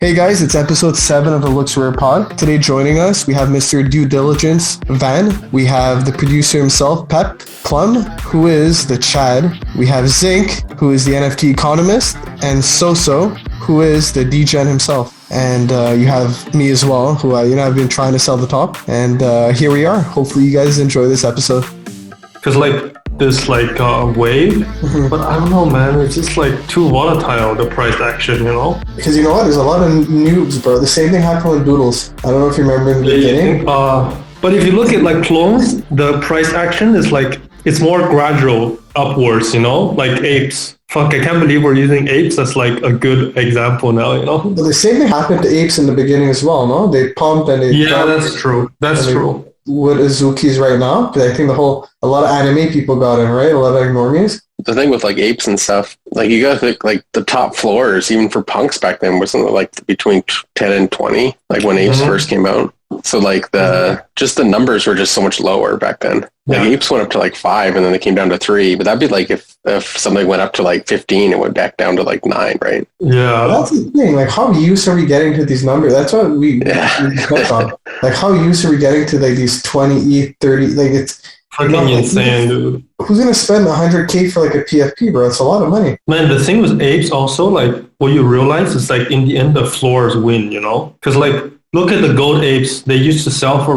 Hey guys, it's episode 7 of the Looks Rare Pod. Today joining us, we have Mr. Due Diligence Van. We have the producer himself, Pep. Plum, who is the Chad. We have Zinc, who is the NFT economist. And Soso, who is the DGen himself. And you have me as well, who I've been trying to sell the top. And here we are. Hopefully you guys enjoy this episode. Because this wave, but I don't know, man. It's just too volatile, the price action, Because you know what? There's a lot of noobs, bro. The same thing happened with Doodles. I don't know if you remember in the beginning. But if you look at clones, the price action is it's more gradual upwards, like apes. Fuck, I can't believe we're using apes as a good example now, But the same thing happened to apes in the beginning as well, no? They pumped and they... Yeah, that's true. That's true. What Azuki's right now, because I think a lot of anime people got in, right? A lot of normies. The thing with apes and stuff, you gotta think the top floors, even for punks back then, wasn't between 10 and 20, when apes first came out. So just the numbers were just so much lower back then. Apes went up to 5 and then they came down to 3, but that'd be if something went up to 15, it went back down to 9, right? Yeah. That's the thing. How used are we getting to these numbers? That's what we touched on. How used are we getting to these 20, ETH, 30? It's fucking insane, dude. Who's gonna spend $100K for a PFP, bro? It's a lot of money. Man, the thing with apes also, what you realize is in the end the floors win, Because look at the gold apes. They used to sell for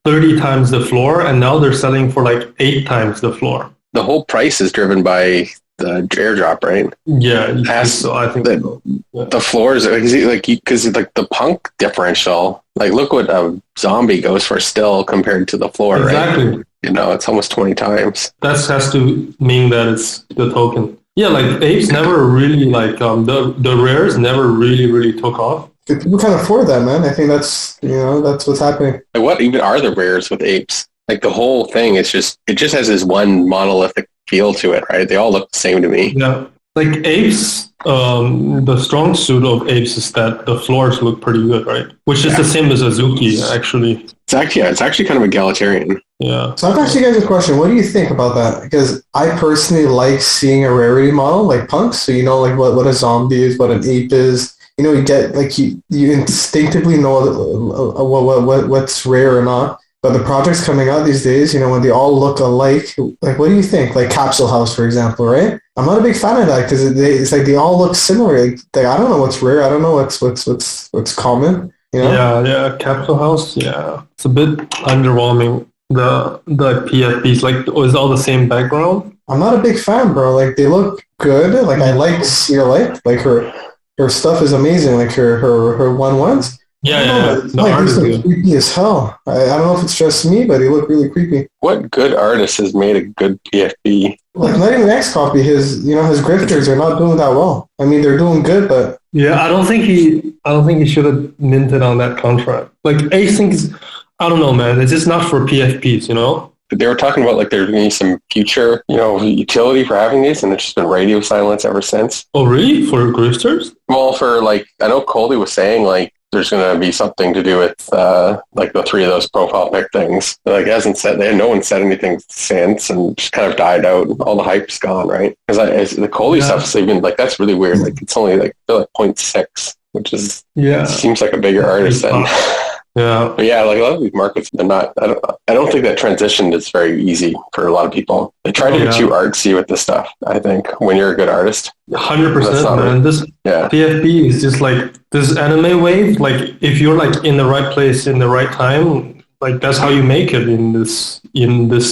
30 times the floor, and now they're selling for 8 times the floor. The whole price is driven by the airdrop, right? Yeah, so I think the floors, because the punk differential, look what a zombie goes for still compared to the floor, exactly. Right? It's almost 20 times. That has to mean that it's the token. Yeah, apes never really the rares never really took off. People can't afford that, man. I think that's what's happening. What even are the rares with apes? The whole thing is it just has this one monolithic feel to it, right? They all look the same to me. Yeah. Apes, the strong suit of apes is that the floors look pretty good, right? Which is the same as Azuki, actually. It's actually kind of egalitarian. Yeah. So I've asked you guys a question. What do you think about that? Because I personally like seeing a rarity model like punks. So what a zombie is, what an ape is. You get you instinctively know what's rare or not. But the projects coming out these days, when they all look alike, what do you think? Capsule House, for example, right? I'm not a big fan of that because it's they all look similar. I don't know what's rare. I don't know what's common. Yeah. Capsule House, yeah, it's a bit underwhelming. The PFPs, is all the same background. I'm not a big fan, bro. They look good. I like Seer her stuff is amazing. Her 1-1s. Yeah. The art is creepy as hell. I don't know if it's just me, but they look really creepy. What good artist has made a good PFP? Not even Xcopy. His grifters are not doing that well. I mean, they're doing good, but yeah, I don't think he should have minted on that contract. Async is, I don't know, man. It's just not for PFPs, They were talking about there's going to be some future, utility for having these, and it's just been radio silence ever since. Oh, really? For grifters? Well, for I know Colby was saying there's going to be something to do with the 3 of those profile pic things. Hasn't said no one said anything since, and just kind of died out. All the hype's gone, right? Because the Colby stuff's even that's really weird. It's only 0.6, which is seems like a bigger artist than. Yeah. But yeah, a lot of these markets, they're not. I don't think that transition is very easy for a lot of people. They try to get too artsy with this stuff. I think when you're a good artist, 100%, man. This PFP is just this anime wave. If you're in the right place in the right time, that's how you make it in this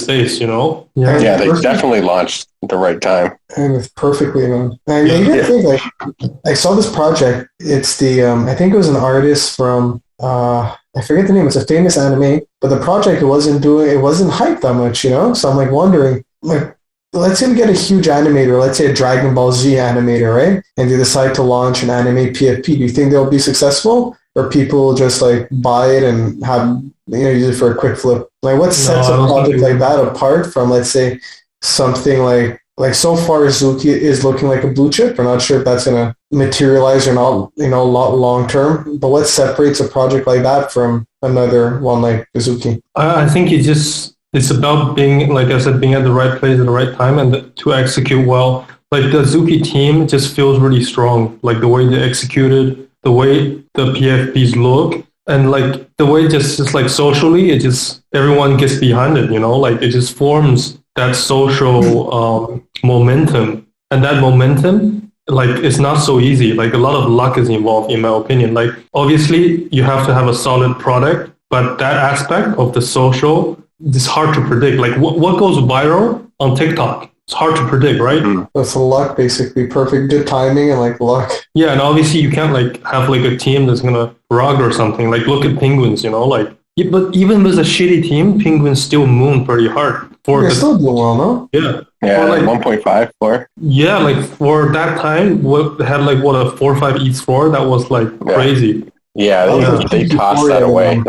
space. Yeah. Yeah, they definitely launched at the right time. And it's perfectly known. I saw this project. It's the I think it was an artist from. I forget the name. It's a famous anime, but the project it wasn't hyped that much, So I'm wondering, let's say we get a huge animator, let's say a Dragon Ball Z animator, right? And they decide to launch an anime PFP. Do you think they'll be successful, or people just buy it and have use it for a quick flip? What sets a project like that apart from, let's say, something like so far Azuki is looking like a blue chip. We're not sure if that's going to materialize or not, long term. But what separates a project like that from another one like Azuki? I think it's about being, like I said, being at the right place at the right time and to execute well. The Azuki team just feels really strong. The way they executed, the way the PFPs look, and like the way just like socially, it just everyone gets behind it. Like it just forms that social momentum, and that momentum, like, it's not so easy. Like a lot of luck is involved, in my opinion. Like obviously, you have to have a solid product, but that aspect of the social is hard to predict. Like what goes viral on TikTok? It's hard to predict, right? That's the luck, basically. Perfect, good timing, and like luck. Yeah, and obviously you can't like have like a team that's gonna rug or something. Like look at Penguins, like. But even with a shitty team, Penguins still moon pretty hard. They're still doing well, no? Yeah. Yeah, like 1.5 floor. Yeah, like for that time, they had like what, a 4-5 East floor. That was like crazy. Yeah, they tossed that away.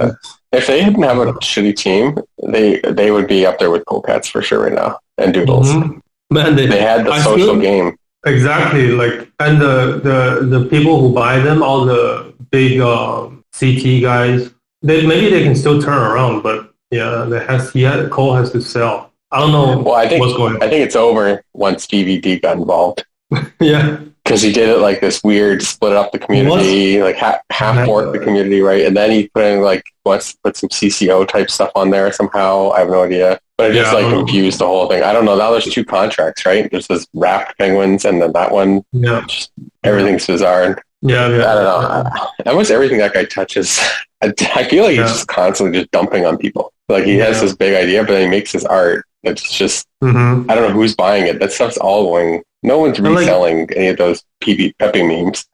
If they didn't have a shitty team, they would be up there with Polecats for sure right now, and Doodles. Mm-hmm. Man, they had the social game. Exactly, like, and the people who buy them, all the big CT guys, maybe they can still turn around, but yeah, Cole has to sell. I don't know. Well, I think what's going on. I think it's over once DVD got involved. Yeah, because he did it like this weird split up the community, like half fork the community, right? And then he put in like wants to put some CCO type stuff on there somehow. I have no idea, but it just like confused the whole thing. I don't know. Now there's 2 contracts, right? There's this Wrapped Penguins, and then that one. Yeah, just, everything's bizarre. Yeah, I don't know. Almost everything that guy touches, I feel like he's just constantly just dumping on people. Like he has this big idea, but then he makes his art. It's just I don't know who's buying it. That stuff's all going. No one's reselling any of those Peppy memes.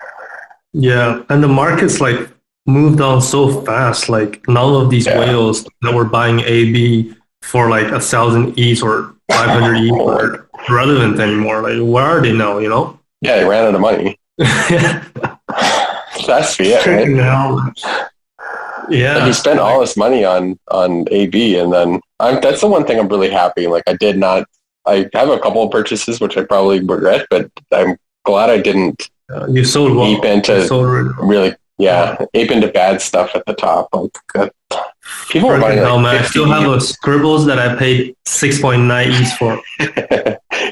Yeah, and the market's like moved on so fast. Like none of these whales that were buying AB for like 1,000 ETH or 500 ETH are relevant anymore. Like where are they now? Yeah, they ran out of money. That's it, right? Yeah, like he spent all this money on AB, and then that's the one thing I'm really happy. Like I have a couple of purchases which I probably regret, but I'm glad I didn't. You sold well. Ape into really, ape into bad stuff at the top. Like people are buying. Like, I still have those scribbles that I paid 6.9 ETH for.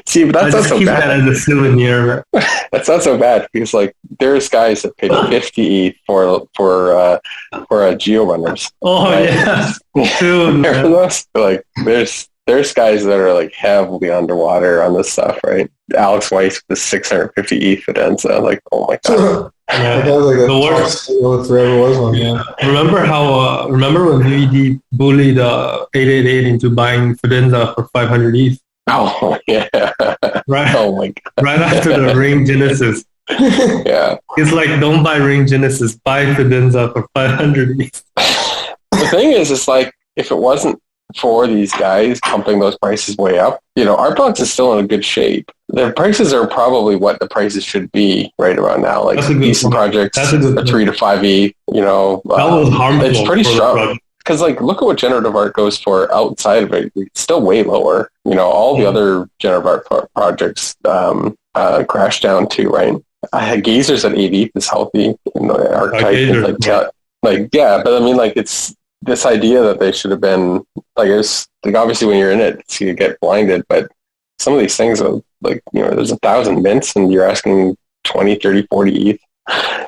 See, but that's not so bad. That as a souvenir. That's not so bad because like there's guys that paid 50 ETH for Geo Runners. Oh right? Dude, like there's guys that are like heavily underwater on this stuff, right? Alex Weiss with the 650 ETH Fidenza, like oh my god. The worst. Remember when VVD bullied 888 into buying Fidenza for 500 ETH? Oh yeah. Right. Oh my god. Right after the Ring Genesis. Yeah. It's like, don't buy Ring Genesis, buy Fidenza for 500 ETH. The thing is, it's like if it wasn't for these guys pumping those prices way up, Artbox is still in a good shape. Their prices are probably what the prices should be right around now. Like decent projects, a 3 to 5 ETH. That was harmful. It's pretty strong. Because like, look at what generative art goes for outside of it. It's still way lower. All the other generative art projects crashed down too, right? Gazers at 8 ETH is healthy. Archetype, but I mean, like, it's this idea that they should have been like, it's like obviously when you're in it, you get blinded. But some of these things are like, there's 1,000 mints, and you're asking 20, 30, 40 ETH.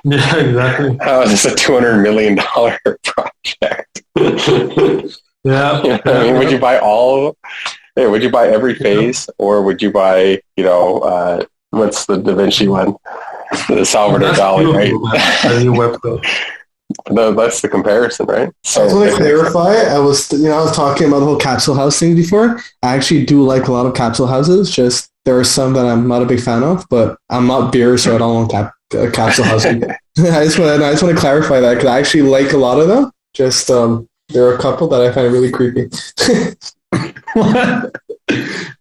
Yeah, exactly. How is this a $200 million project? Yeah. I mean, would you buy would you buy every phase, or would you buy, what's the Da Vinci one? The Salvador Dali, right? A new website. No, that's the comparison, right? So I just want to clarify. I was talking about the whole capsule house thing before. I actually do like a lot of capsule houses. Just there are some that I'm not a big fan of, but I'm not beer, so I don't want capsule house. I just want to clarify that because I actually like a lot of them. Just there are a couple that I find really creepy. It's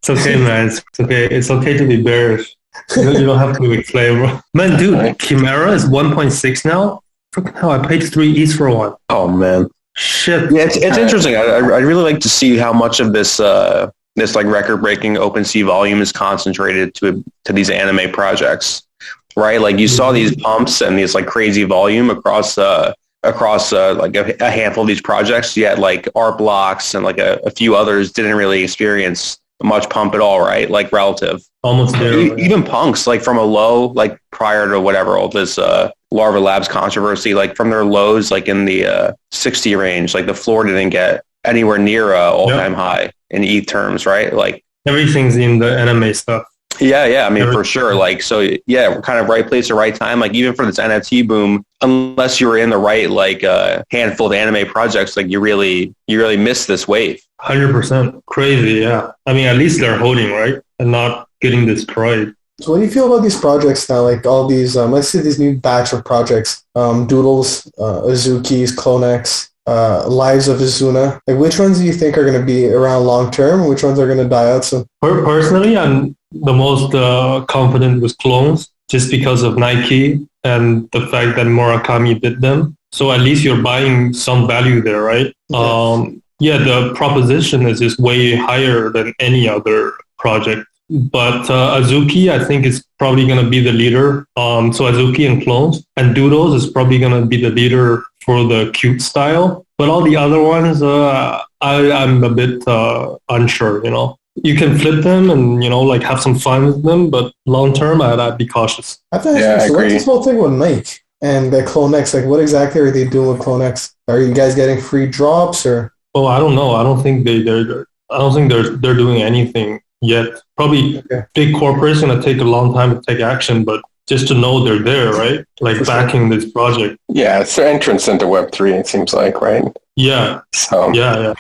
okay, man. It's okay. It's okay to be bearish. You don't have to explain, bro. Man, dude, Chimera is 1.6 now. Freaking hell, I paid 3 ETH for one. Oh man, shit. Yeah, it's interesting. I'd really like to see how much of this like record-breaking OpenSea volume is concentrated to these anime projects, right? Like you saw these pumps and these like crazy volume across like a handful of these projects. Yet like Art Blocks and like a few others didn't really experience much pump at all, right? Like relative. Almost there. Even Punks, like from a low, like prior to whatever all this Larva Labs controversy, like from their lows, like in the 60 range, like the floor didn't get anywhere near all-time high in ETH terms, right? Like everything's in the anime stuff. Yeah. I mean, for sure. Like, so yeah, we're kind of right place at right time. Like even for this NFT boom, unless you were in the right, like handful of anime projects, like you really miss this wave. 100%. Crazy. Yeah. I mean, at least they're holding, right? And not getting destroyed. So what do you feel about these projects now? Like all these, let's say these new batch of projects, Doodles, Azuki's, Clonex, Lives of Azuna. Like which ones do you think are going to be around long term? And which ones are going to die out soon? Personally, I'm the most confident with clones just because of Nike and the fact that Murakami did them. So at least you're buying some value there, right? Yeah, the proposition is just way higher than any other project. But Azuki, I think, is probably going to be the leader. So Azuki and clones. And Doodles is probably going to be the leader for the cute style. But all the other ones, I'm a bit unsure, you know. You can flip them and, you know, like have some fun with them. But long term, I'd be cautious. I have to ask you, so what's this whole thing with Nike and the Clonex? Like what exactly are they doing with Clonex? Are you guys getting free drops or? Oh, I don't know. I don't think they're doing anything yet. Probably big corporates going to take a long time to take action, but just to know they're there, right? Like backing this project. Yeah, it's their entrance into Web3, it seems like, right? Yeah. So yeah.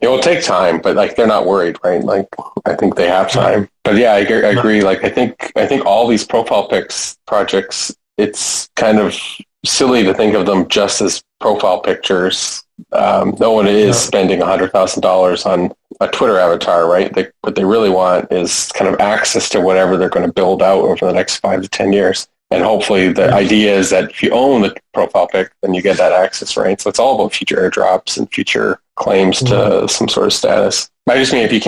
It will take time, but like they're not worried, right? Like I think they have time. But yeah, I agree. Like I think all these profile pics projects, it's kind of silly to think of them just as profile pictures. No one is spending $100,000 on a Twitter avatar, right? What they really want is kind of access to whatever they're going to build out over the next 5 to 10 years. And hopefully the idea is that if you own the profile pic, then you get that access, right? So it's all about future airdrops and future claims to some sort of status. I just mean if you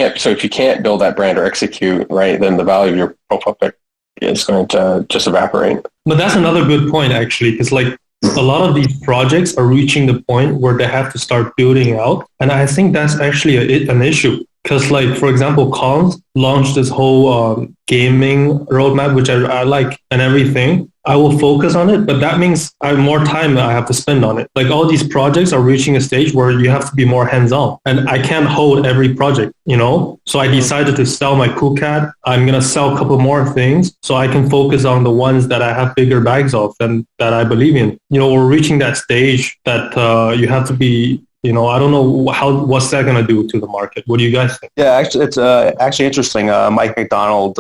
can't build that brand or execute, right, then the value of your profile pic is going to just evaporate. But that's another good point, actually, because like a lot of these projects are reaching the point where they have to start building out. And I think that's actually an issue. Because like, for example, Cons launched this whole gaming roadmap, which I like and everything. I will focus on it, but that means I have more time that I have to spend on it. Like all these projects are reaching a stage where you have to be more hands-on, and I can't hold every project, you know? So I decided to sell my Coolcat. I'm going to sell a couple more things so I can focus on the ones that I have bigger bags of and that I believe in. You know, we're reaching that stage that you have to be, you know, I don't know what's that going to do to the market. What do you guys think? Yeah, actually, it's actually interesting. Mike McDonald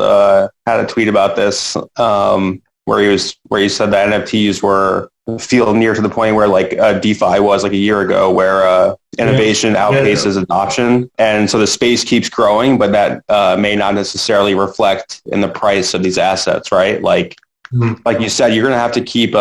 had a tweet about this where he said that NFTs feel near to the point where like DeFi was like a year ago, where innovation outpaces adoption. And so the space keeps growing, but that may not necessarily reflect in the price of these assets, right? Like you said, you're going to have to keep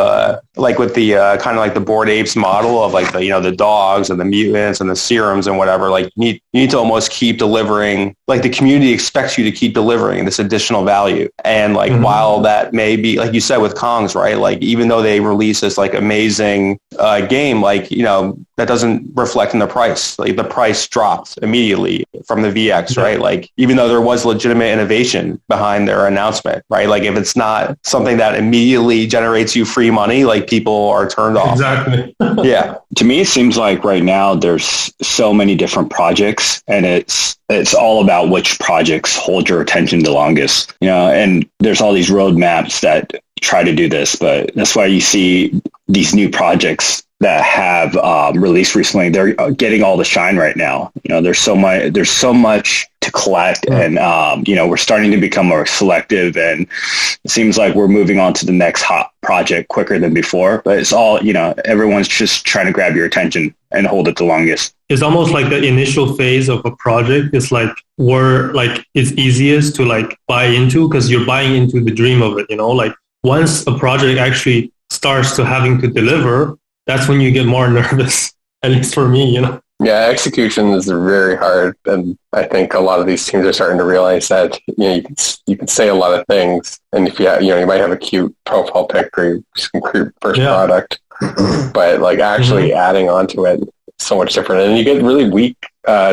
like with the kind of like the Bored Apes model of like the, you know, the dogs and the mutants and the serums and whatever, like you need to almost keep delivering, like the community expects you to keep delivering this additional value. And like, while that may be, like you said with Kongs, right? Like, even though they release this like amazing game, like, you know, that doesn't reflect in the price. Like the price dropped immediately from the VX, right? Like, even though there was legitimate innovation behind their announcement, right? Like if it's not something that immediately generates you free money, like people are turned off. Exactly. Yeah. To me, it seems like right now there's so many different projects, and it's all about which projects hold your attention the longest, you know, and there's all these roadmaps that try to do this, but that's why you see these new projects that have released recently. They're getting all the shine right now. You know, there's so much to collect, and you know, we're starting to become more selective, and it seems like we're moving on to the next hot project quicker than before. But it's all, you know, everyone's just trying to grab your attention and hold it the longest. It's almost like the initial phase of a project is like where like it's easiest to like buy into, because you're buying into the dream of it, you know. Like once a project actually starts to having to deliver, that's when you get more nervous, at least for me, you know. Yeah, execution is very hard, and I think a lot of these teams are starting to realize that, you know, you can say a lot of things, and if you have, you know, you might have a cute profile pic or you can create first product, but like actually adding onto it is so much different, and you get really weak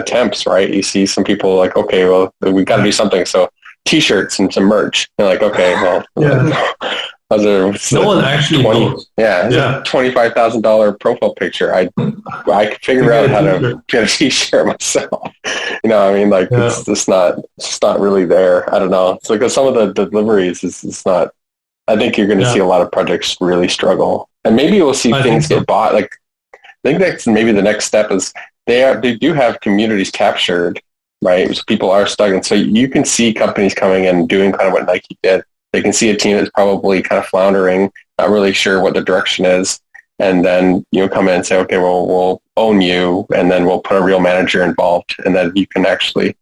temps, right? You see some people like, okay, well, we got to do something, so T-shirts and some merch. You're like, okay, well, No one actually knows. Yeah, $25,000 profile picture. I could figure out how to get a t-shirt myself. I mean, like it's just not really there. I don't know. It's like some of the deliveries is not. I think you're going to see a lot of projects really struggle, and maybe we'll see things get bought. Like I think that's maybe the next step is they do have communities captured, right? So people are stuck, and so you can see companies coming and doing kind of what Nike did. They can see a team that's probably kind of floundering, not really sure what the direction is, and then come in and say, okay, well, we'll own you, and then we'll put a real manager involved, and then you can actually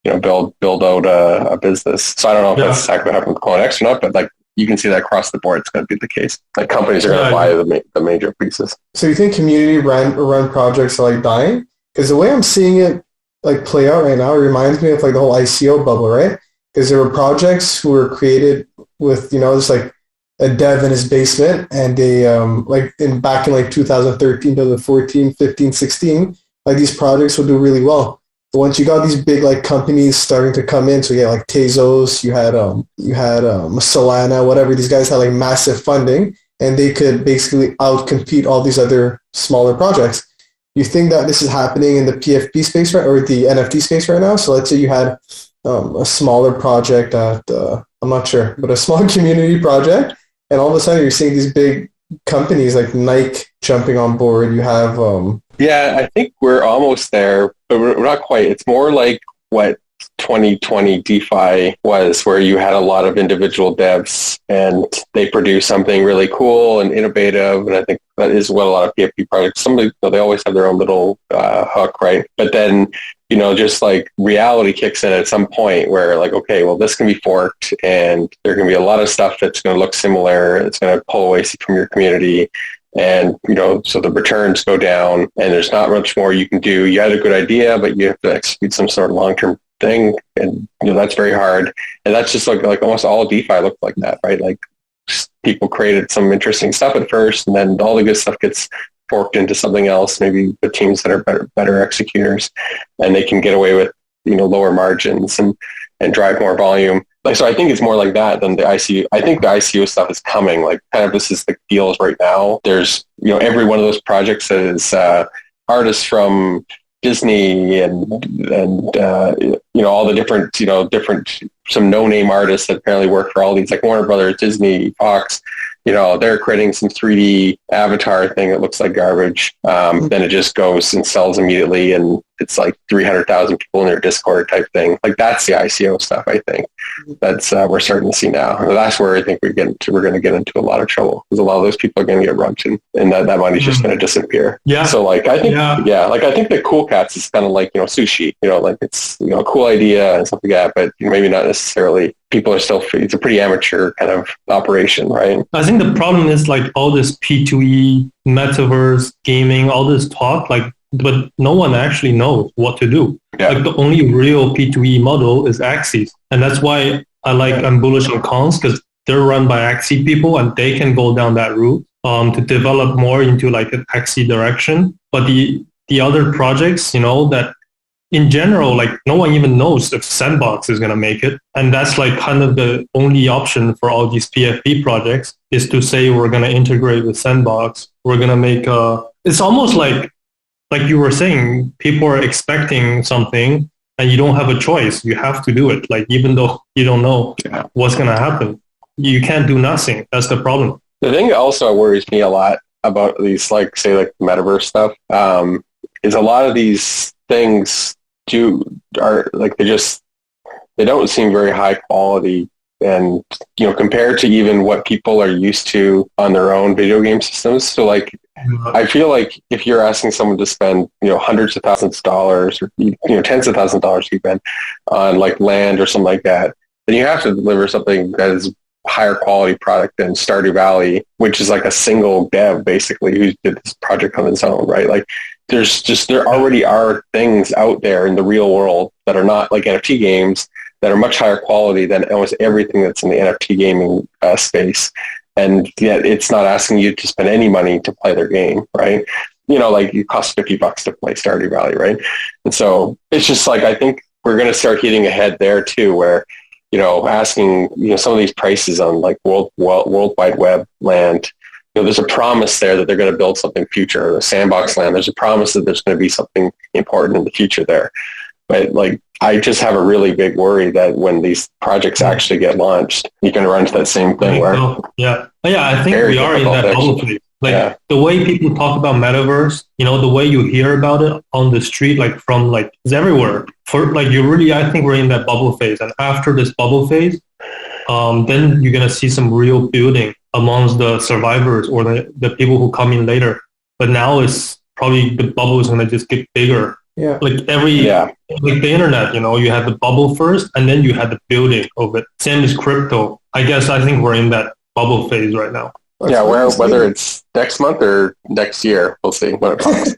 build out a business. So I don't know if that's exactly what happened with CloneX or not, but like you can see that across the board, it's going to be the case. Like companies are going to buy the major pieces. So you think community run projects are like dying? Because the way I'm seeing it like play out right now, it reminds me of like the whole ICO bubble, right? Because there were projects who were created with, just like a dev in his basement, and they back in like 2013, 2014, 15, 16, like these projects would do really well. But once you got these big like companies starting to come in, so yeah, like Tezos, you had Solana, whatever, these guys had like massive funding, and they could basically outcompete all these other smaller projects. You think that this is happening in the PFP space or the NFT space right now? So let's say you had a smaller project at, I'm not sure, but a small community project, and all of a sudden you're seeing these big companies like Nike jumping on board. You have... Yeah, I think we're almost there, but we're not quite. It's more like what 2020 DeFi was, where you had a lot of individual devs and they produce something really cool and innovative. And I think that is what a lot of PFP projects, they always have their own little hook, right? But then, just like reality kicks in at some point where like, okay, well, this can be forked and there can be a lot of stuff that's going to look similar. It's going to pull away from your community. And, so the returns go down and there's not much more you can do. You had a good idea, but you have to execute some sort of long-term thing. And, that's very hard. And that's just like almost all DeFi looked like that, right? Like people created some interesting stuff at first, and then all the good stuff gets forked into something else, maybe the teams that are better executors, and they can get away with, lower margins and drive more volume. So I think it's more like that than the ICO. I think the ICO stuff is coming. Like kind of this is the deals right now. There's, every one of those projects that is artists from Disney and all the different some no-name artists that apparently work for all these like Warner Brothers, Disney, Fox. They're creating some 3D avatar thing that looks like garbage. Then it just goes and sells immediately, and it's like 300,000 people in their Discord type thing. Like that's the ICO stuff. I think that's we're starting to see now. And that's where I think we're going to get into a lot of trouble, because a lot of those people are going to get rugged, and that money's just going to disappear. Yeah. So like I think I think the Cool Cats is kind of like sushi. Like it's a cool idea and stuff like that, but maybe not necessarily. People are still, it's a pretty amateur kind of operation, right? I think the problem is like all this P2E, metaverse, gaming, all this talk, but no one actually knows what to do. Yeah. Like the only real P2E model is Axie. And that's why I'm bullish on Cons, because they're run by Axie people and they can go down that route to develop more into like an Axie direction. But the other projects, that in general, like no one even knows if Sandbox is going to make it. And that's like kind of the only option for all these PFP projects, is to say we're going to integrate with Sandbox. We're going to make it's almost like you were saying, people are expecting something and you don't have a choice. You have to do it. Like, even though you don't know what's going to happen, you can't do nothing. That's the problem. The thing that also worries me a lot about these, like, say, like metaverse stuff, is a lot of these things they don't seem very high quality, and compared to even what people are used to on their own video game systems. So like I feel like if you're asking someone to spend hundreds of thousands of dollars, or tens of thousands of dollars even on like land or something like that, then you have to deliver something that is higher quality product than Stardew Valley, which is like a single dev basically who did this project on his own, right? Like there already are things out there in the real world that are not like NFT games that are much higher quality than almost everything that's in the NFT gaming space. And yet it's not asking you to spend any money to play their game, right? Like it costs $50 to play Stardew Valley, right? And so it's just like, I think we're going to start hitting ahead there too, where, asking, some of these prices on like World Wide Web land, there's a promise there that they're going to build something future. The Sandbox land, there's a promise that there's going to be something important in the future there. But like, I just have a really big worry that when these projects actually get launched, you're going to run into that same thing where I think we are in that bubble phase. Like the way people talk about metaverse, the way you hear about it on the street, like from like it's everywhere. I think we're in that bubble phase, and after this bubble phase, then you're gonna see some real building amongst the survivors or the people who come in later. But now it's probably the bubble is gonna just get bigger. Yeah. Like like the internet, you had the bubble first, and then you had the building of it. Same as crypto. I think we're in that bubble phase right now. Whether it's next month or next year, we'll see when it comes.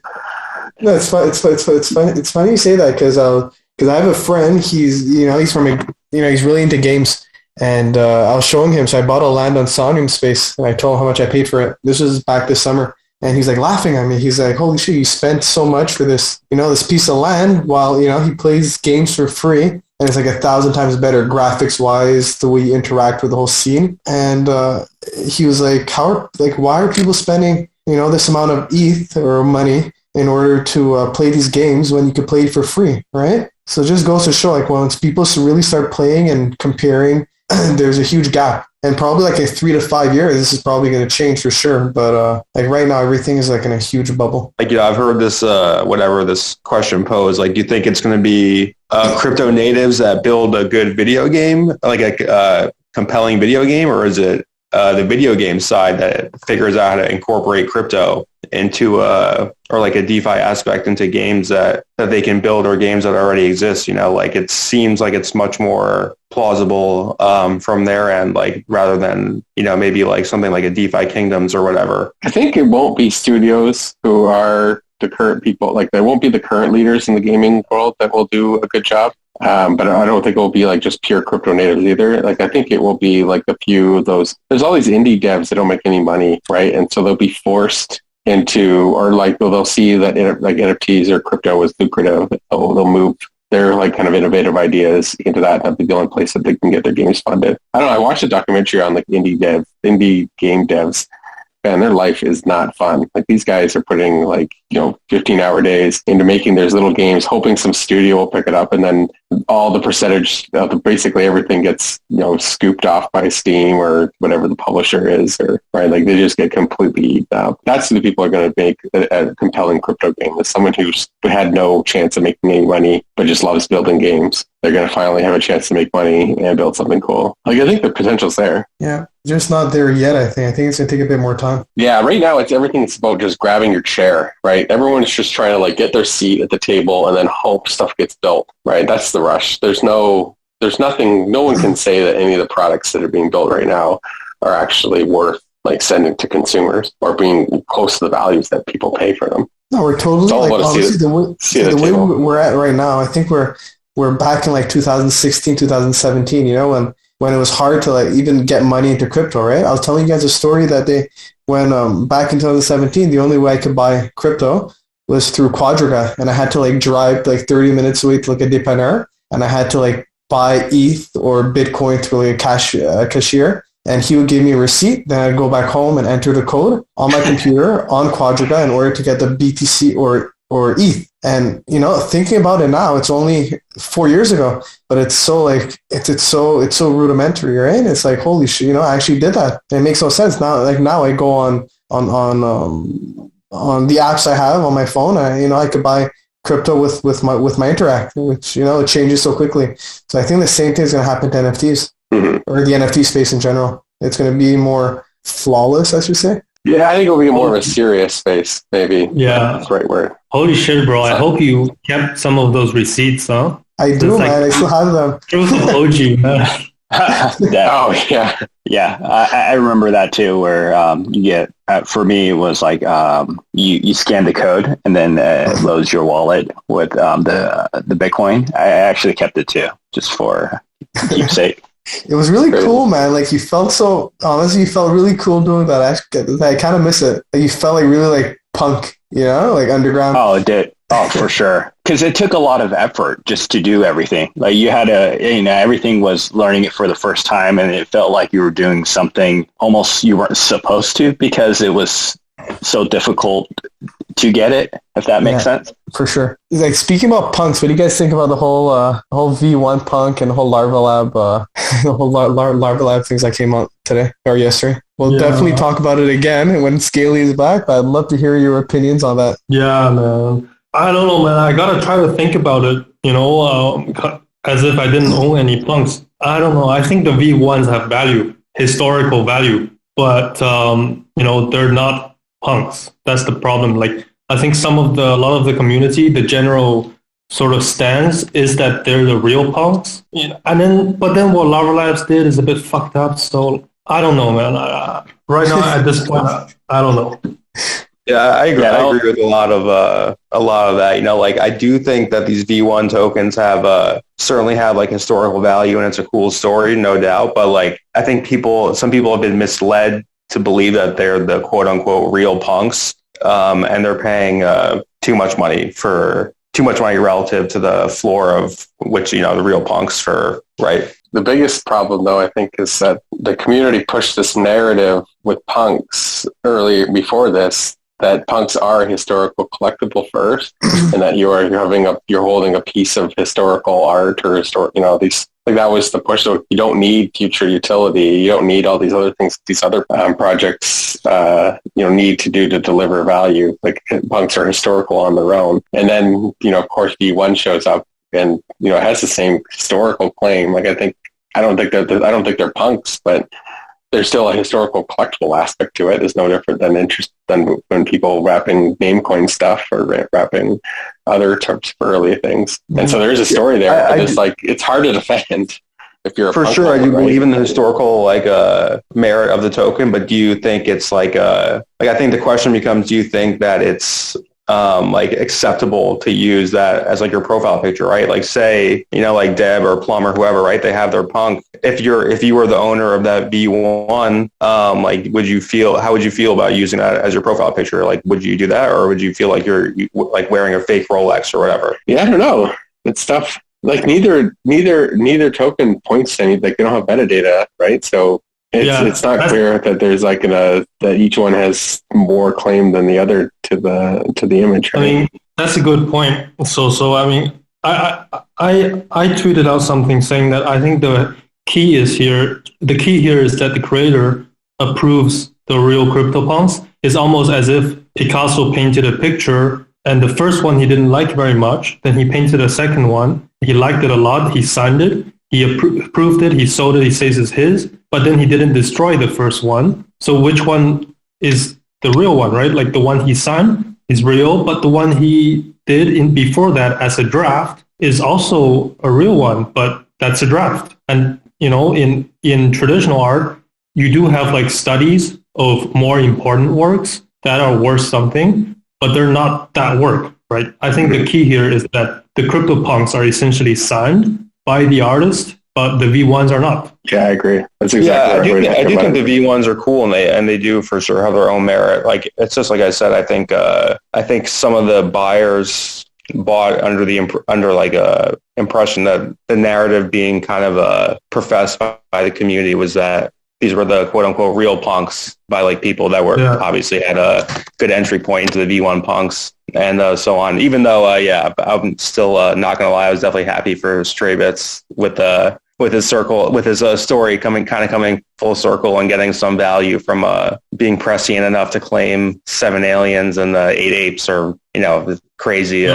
No, it's fun. It's funny you say that because I have a friend. He's from he's really into games, and I was showing him. So I bought a land on Sonrium Space, and I told him how much I paid for it. This was back this summer, and he's like laughing at me. He's like, "Holy shit, you spent so much for this, this piece of land." While he plays games for free. And it's like 1,000 times better graphics wise, the way you interact with the whole scene. And he was like, why are people spending, this amount of ETH or money in order to play these games when you could play it for free, right? So it just goes to show, like, once people really start playing and comparing, there's a huge gap. And probably like in 3 to 5 years, this is probably going to change for sure. But like right now, everything is like in a huge bubble. Like, I've heard this, this question posed, like, do you think it's going to be crypto natives that build a good video game, like a compelling video game, or is it the video game side that figures out how to incorporate crypto into or like a DeFi aspect into games that they can build or games that already exist? Like it seems like it's much more plausible from their end, like rather than maybe like something like a DeFi Kingdoms or whatever. I think it won't be studios who are the current people, like they won't be the current leaders in the gaming world that will do a good job. But I don't think it will be like just pure crypto natives either. Like I think it will be like a few of those. There's all these indie devs that don't make any money, right? And so they'll be forced into, or like they'll see that like NFTs or crypto is lucrative. They'll move their like kind of innovative ideas into that. That'll be the only place that they can get their games funded. I don't know. I watched a documentary on like indie game devs. And their life is not fun. Like these guys are putting like, 15-hour days into making their little games, hoping some studio will pick it up. And then all the percentage of basically everything gets, scooped off by Steam or whatever the publisher is, or right. Like they just get completely eaten up. That's who the people are going to make a compelling crypto game. Is someone who's had no chance of making any money, but just loves building games. They're going to finally have a chance to make money and build something cool. Like I think the potential's there. Yeah, just not there yet. I think it's going to take a bit more time. Yeah, right now everything's about just grabbing your chair, right? Everyone's just trying to like get their seat at the table and then hope stuff gets built, right? That's the rush. There's nothing. No one can say that any of the products that are being built right now are actually worth like sending to consumers or being close to the values that people pay for them. No, we're totally like honestly the way we're at right now. I think we're back in like 2016, 2017, when it was hard to like even get money into crypto, right? I was telling you guys a story that when back in 2017, the only way I could buy crypto was through Quadriga, and I had to like drive like 30 minutes away to like a dépanneur, and I had to like buy ETH or Bitcoin through like a cashier, and he would give me a receipt. Then I'd go back home and enter the code on my computer on Quadriga in order to get the BTC or ETH. And thinking about it now, it's only 4 years ago, but it's so like it's so rudimentary, right? It's like holy shit, I actually did that. And it makes no sense now. Like now I go on the apps I have on my phone. I could buy crypto with my Interact, which it changes so quickly. So I think the same thing is going to happen to NFTs or the NFT space in general. It's going to be more flawless, I should say. Yeah, I think it'll be more of a serious space, maybe. Yeah. That's the right word. Holy shit, bro. I hope you kept some of those receipts, huh? I do, man. I still have them. Proof of OG, man. Oh, yeah. Yeah, I remember that too, where you get, for me, it was like you scan the code and then it loads your wallet with the Bitcoin. I actually kept it too, just for keepsake. It was really cool, man. Like you felt really cool doing that. I kind of miss it. Like you felt like really like punk, like underground. Oh, Oh, for sure. Because it took a lot of effort just to do everything. Like you had everything was learning it for the first time, and it felt like you were doing something almost you weren't supposed to because it was so difficult to get it, if that makes sense. For sure. Like speaking about punks, what do you guys think about the whole V1 punk and the whole Larva Lab, the whole Larva Lab things that came out today or yesterday? We'll definitely talk about it again when Scaly is back, but I'd love to hear your opinions on that. Yeah, man. I don't know, man. I gotta try to think about it, as if I didn't own any punks. I don't know. I think the V1s have value, historical value, but, they're not punks. That's the problem. Like, I think a lot of the community, the general sort of stance is that they're the real punks. But then what Larva Labs did is a bit fucked up. So I don't know, man. Right now at this point, I don't know. Yeah, I agree. I agree with a lot of that. I do think that these V1 tokens certainly have like historical value, and it's a cool story, no doubt. But I think some people have been misled to believe that they're the quote unquote real punks, and they're paying too much money relative to the floor of which the real punks for, right? The biggest problem, though, I think, is that the community pushed this narrative with punks before this, that punks are historical collectible first, and that you're holding a piece of historical art or these. That was the push. So you don't need future utility. You don't need all these other things these other projects need to do to deliver value. Like punks are historical on their own, and then of course V1 shows up and has the same historical claim. I don't think they're punks, but there's still a historical collectible aspect to it. It's no different than when people wrapping Namecoin stuff or wrapping other types of early things. And so there's a story there. It's hard to defend if you're a for punk sure. holder, I do believe in the historical merit of the token, but do you think it's I think the question becomes: do you think that it's acceptable to use that as your profile picture, right? Like say, like Deb or Plum or whoever, right? They have their punk. If you were the owner of that V1, how would you feel about using that as your profile picture? Like, would you do that, or would you feel like you're wearing a fake Rolex or whatever? Yeah, I don't know. It's tough. Neither token points to anything. They don't have metadata, right? So it's not clear that there's that each one has more claim than the other to the image. Right? I mean, that's a good point. So I mean, I tweeted out something saying that I think the key here is that the creator approves the real CryptoPunks. It's almost as if Picasso painted a picture, and the first one he didn't like very much. Then he painted a second one. He liked it a lot. He signed it. He approved it. He sold it. He says it's his. But then he didn't destroy the first one. So which one is the real one, right? Like the one he signed is real, but the one he did before that as a draft is also a real one, but that's a draft. And, in traditional art, you do have studies of more important works that are worth something, but they're not that work, right? I think the key here is that the CryptoPunks are essentially signed by the artist, but the V1s are not. Yeah, I agree. That's exactly right. I do think the V1s are cool, and they do for sure have their own merit. It's just like I said. I think some of the buyers bought under the impression that the narrative being kind of professed by the community was that these were the quote unquote real punks by people that were obviously had a good entry point into the V1 punks and so on. Even though, I'm still not going to lie, I was definitely happy for Stray Bits with his story coming full circle and getting some value from being prescient enough to claim 7 aliens and the 8 apes or crazy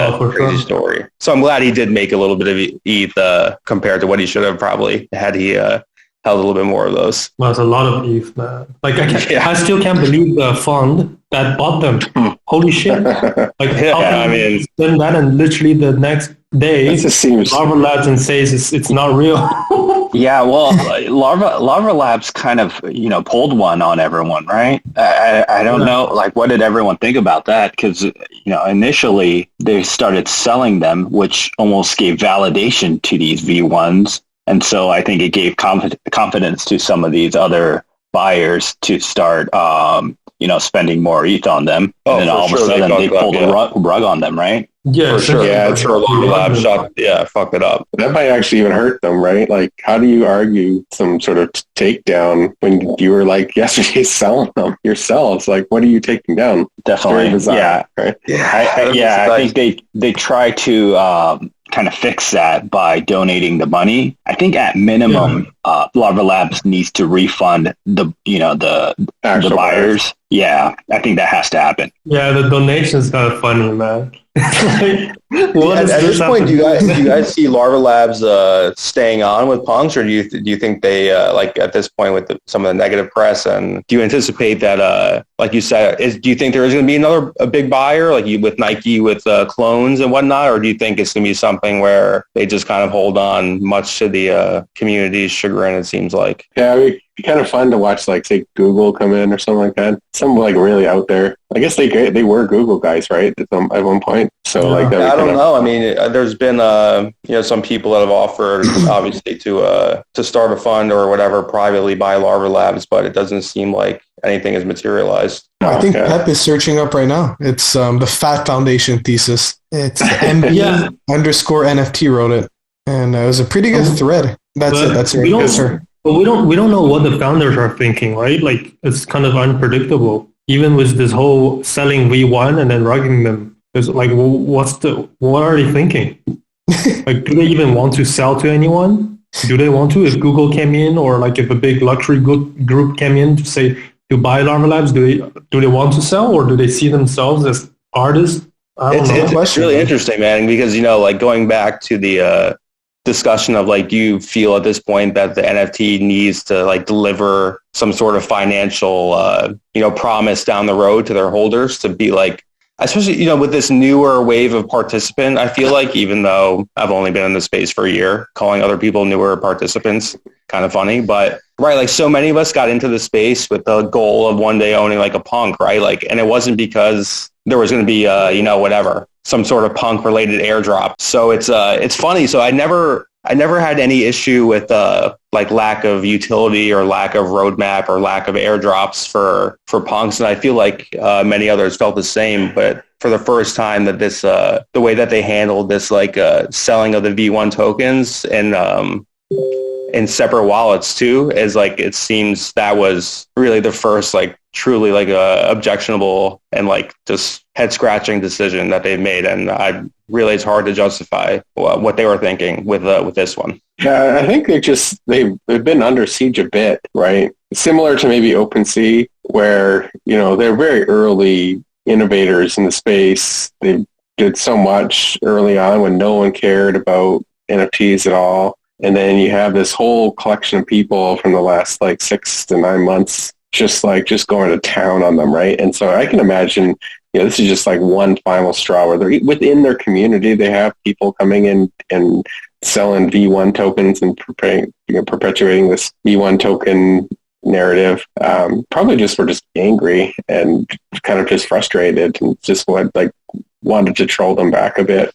story. So I'm glad he did make a little bit of ETH compared to what he should have probably had he held a little bit more of those. Well, it's a lot of ETH, man. I still can't believe the fund that bought them. Holy shit! Then that and literally the next day, Larva Labs says it's not real. Yeah, well, Larva Labs kind of pulled one on everyone, right? I don't know, what did everyone think about that? Because initially they started selling them, which almost gave validation to these V1s. And so I think it gave confidence to some of these other buyers to start, spending more ETH on them. Oh, And then for all of a sure, they sudden they fucked up, pulled yeah. the rug on them, right? Yeah, For sure. Yeah, I'm sure a lot of labs fucked it up. That might actually even hurt them, right? Like, how do you argue some sort of takedown when you were like yesterday selling them yourselves? Like, what are you taking down? Definitely. Very bizarre, Yeah. right? I think they try to kind of fix that by donating the money. I think at minimum, Larva Labs needs to refund the Actual buyers. Yeah, I think that has to happen. Yeah, the donation's kind of funny, man. Like, what At is this point, do happening? you guys see Larva Labs staying on with Punks, or do you think they like at this point with some of the negative press, and do you anticipate that like you said, do you think there is going to be a big buyer like you with Nike with clones and whatnot, or do you think it's going to be something where they just kind of hold on, much to the community's chagrin? It seems like. Yeah, it'd be kind of fun to watch, like, say, Google come in or something like that. Some like really out there. I guess they were Google guys, right? At one point. So like, that I don't know. I mean, there's been some people that have offered obviously to start a fund or whatever privately by Larva Labs, but it doesn't seem like anything has materialized. I think Pep is searching up right now. It's the Fat Foundation thesis. It's MB underscore NFT wrote it, and it was a pretty good thread. That's it. That's your answer. But we don't know what the founders are thinking, right? Like, it's kind of unpredictable. Even with this whole selling V1 and then rugging them, it's like, what are they thinking? Like, do they even want to sell to anyone? Do they want to? If Google came in, or like if a big luxury group came in to say to buy Larva Labs, do they want to sell, or do they see themselves as artists? I don't know. It's really interesting, man, because like going back to the discussion of like, do you feel at this point that the NFT needs to like deliver some sort of financial promise down the road to their holders to be like, especially with this newer wave of participant? I feel like, even though I've only been in the space for a year, calling other people newer participants kind of funny, but right, like, so many of us got into the space with the goal of one day owning like a punk, right? Like, and it wasn't because there was going to be whatever, some sort of punk related airdrop. So it's funny. So I never had any issue with like lack of utility or lack of roadmap or lack of airdrops for punks, and I feel like many others felt the same. But for the first time, that this the way that they handled this like selling of the V1 tokens and in separate wallets too, is like, it seems that was really the first like truly like objectionable and like just head scratching decision that they've made, and I really, it's hard to justify what they were thinking with this one. Yeah, I think they've been under siege a bit, right? Similar to maybe OpenSea, where they're very early innovators in the space. They did so much early on when no one cared about NFTs at all. And then you have this whole collection of people from the last like 6 to 9 months just going to town on them, right? And so I can imagine, this is just like one final straw where they're within their community. They have people coming in and selling V1 tokens and perpetuating this V1 token narrative. Probably just were just angry and kind of just frustrated and just wanted to troll them back a bit,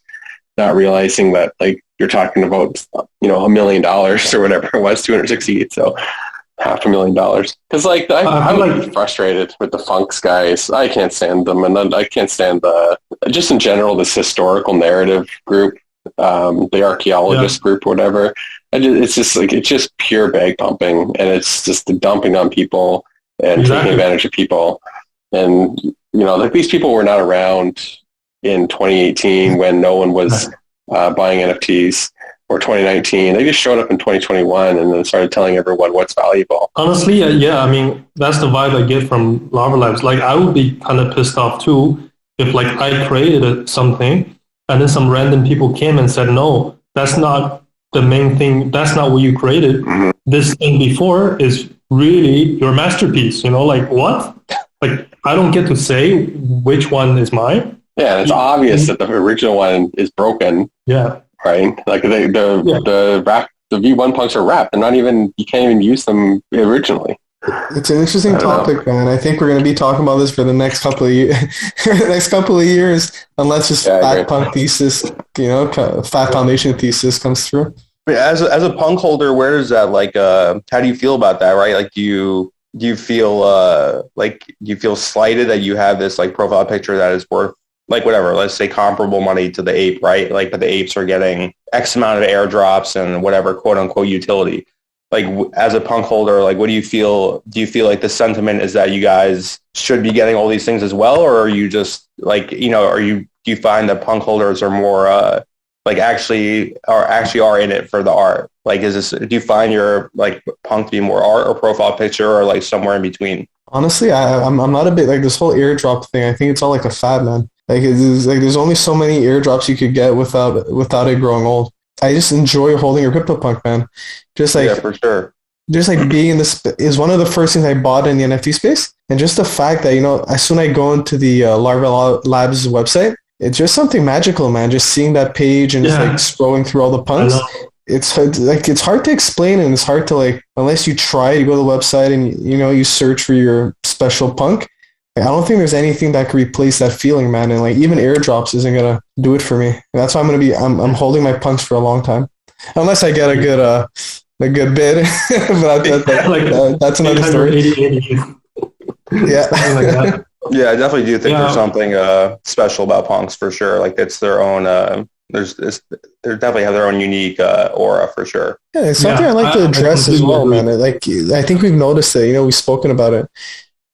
not realizing that like you're talking about, $1 million or whatever it was, 260. So $500,000. Because like I'm like frustrated with the Funks guys. I can't stand them, and I can't stand just in general this historical narrative group, the archaeologist group, whatever. It's just pure bag pumping, and it's just the dumping on people and taking advantage of people. And like these people were not around in 2018 when no one was buying NFTs, or 2019. They just showed up in 2021 and then started telling everyone what's valuable. Honestly, yeah, I mean, that's the vibe I get from Larva Labs. Like, I would be kind of pissed off too if like I created something and then some random people came and said, no, that's not the main thing. That's not what you created. Mm-hmm. This thing before is really your masterpiece. Like, what? Like, I don't get to say which one is mine. Yeah, it's obvious that the original one is broken. Yeah. Right? Like the V1 punks are wrapped. They're not even, you can't even use them originally. It's an interesting topic, man. I think we're going to be talking about this for the next couple of years, unless this Fat Punk thesis, Fat Foundation thesis comes through. As a punk holder, where does that how do you feel about that? Right? Like, do do you feel slighted that you have this like profile picture that is worth like whatever, let's say comparable money to the ape, right? Like, but the apes are getting X amount of airdrops and whatever quote unquote utility. Like as a punk holder, like what do you feel? Do you feel like the sentiment is that you guys should be getting all these things as well, or are you just like, you know, do you find that punk holders are more like actually are in it for the art? Like, do you find your like punk to be more art or profile picture or like somewhere in between? Honestly, I'm not a bit like this whole airdrop thing. I think it's all like a fad, man. Like there's only so many airdrops you could get without it growing old. I just enjoy holding a CryptoPunk, man. Just like, yeah, for sure. Just like being in this is one of the first things I bought in the NFT space. And just the fact that, you know, as soon as I go into the Larva Labs website, it's just something magical, man. Just seeing that page and just like scrolling through all the punks. It's hard to explain, and it's hard to like, unless you try to go to the website and, you know, you search for your special punk. I don't think there's anything that could replace that feeling, man. And like even airdrops isn't gonna do it for me. And that's why I'm holding my punks for a long time, unless I get a good bid. But that's another story. Yeah, like that. Yeah, I definitely do think there's something special about punks for sure. Like it's their own. They definitely have their own unique aura for sure. Yeah, it's something I like to address as well, man. Like I think we've noticed it. You know, we've spoken about it.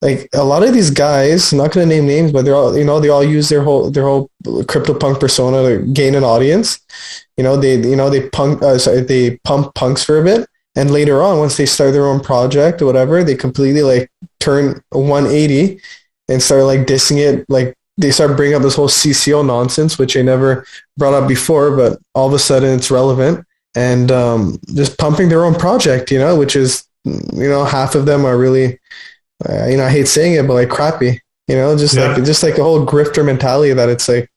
Like a lot of these guys, I'm not going to name names, but they're all, you know, they all use their whole CryptoPunk persona to gain an audience. They pump punks for a bit, and later on, once they start their own project or whatever, they completely like turn 180 and start like dissing it. Like they start bringing up this whole CCO nonsense, which they never brought up before, but all of a sudden it's relevant, and just pumping their own project, you know, which is, you know, half of them are really. I hate saying it, but like crappy, you know, just like the whole grifter mentality that it's like,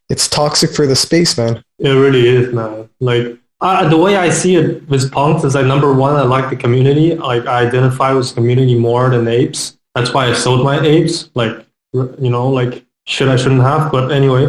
it's toxic for the space, man. It really is, man. Like the way I see it with punks is like, number one, I like the community. Like I identify with community more than apes. That's why I sold my apes. Like, you know, like I shouldn't have, but anyway.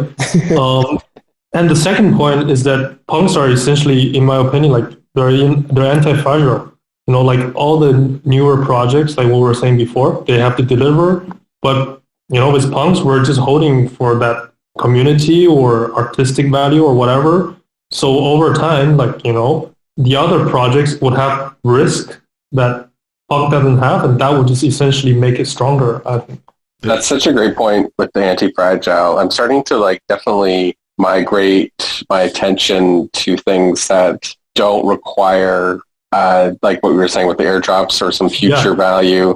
And the second point is that punks are essentially, in my opinion, like they're anti-fragile. You know, like all the newer projects, like what we were saying before, they have to deliver. But, you know, with punks, we're just holding for that community or artistic value or whatever. So over time, like, you know, the other projects would have risk that punk doesn't have, and that would just essentially make it stronger, I think. That's such a great point with the anti-fragile. I'm starting to like definitely migrate my attention to things that don't require like what we were saying with the airdrops or some future value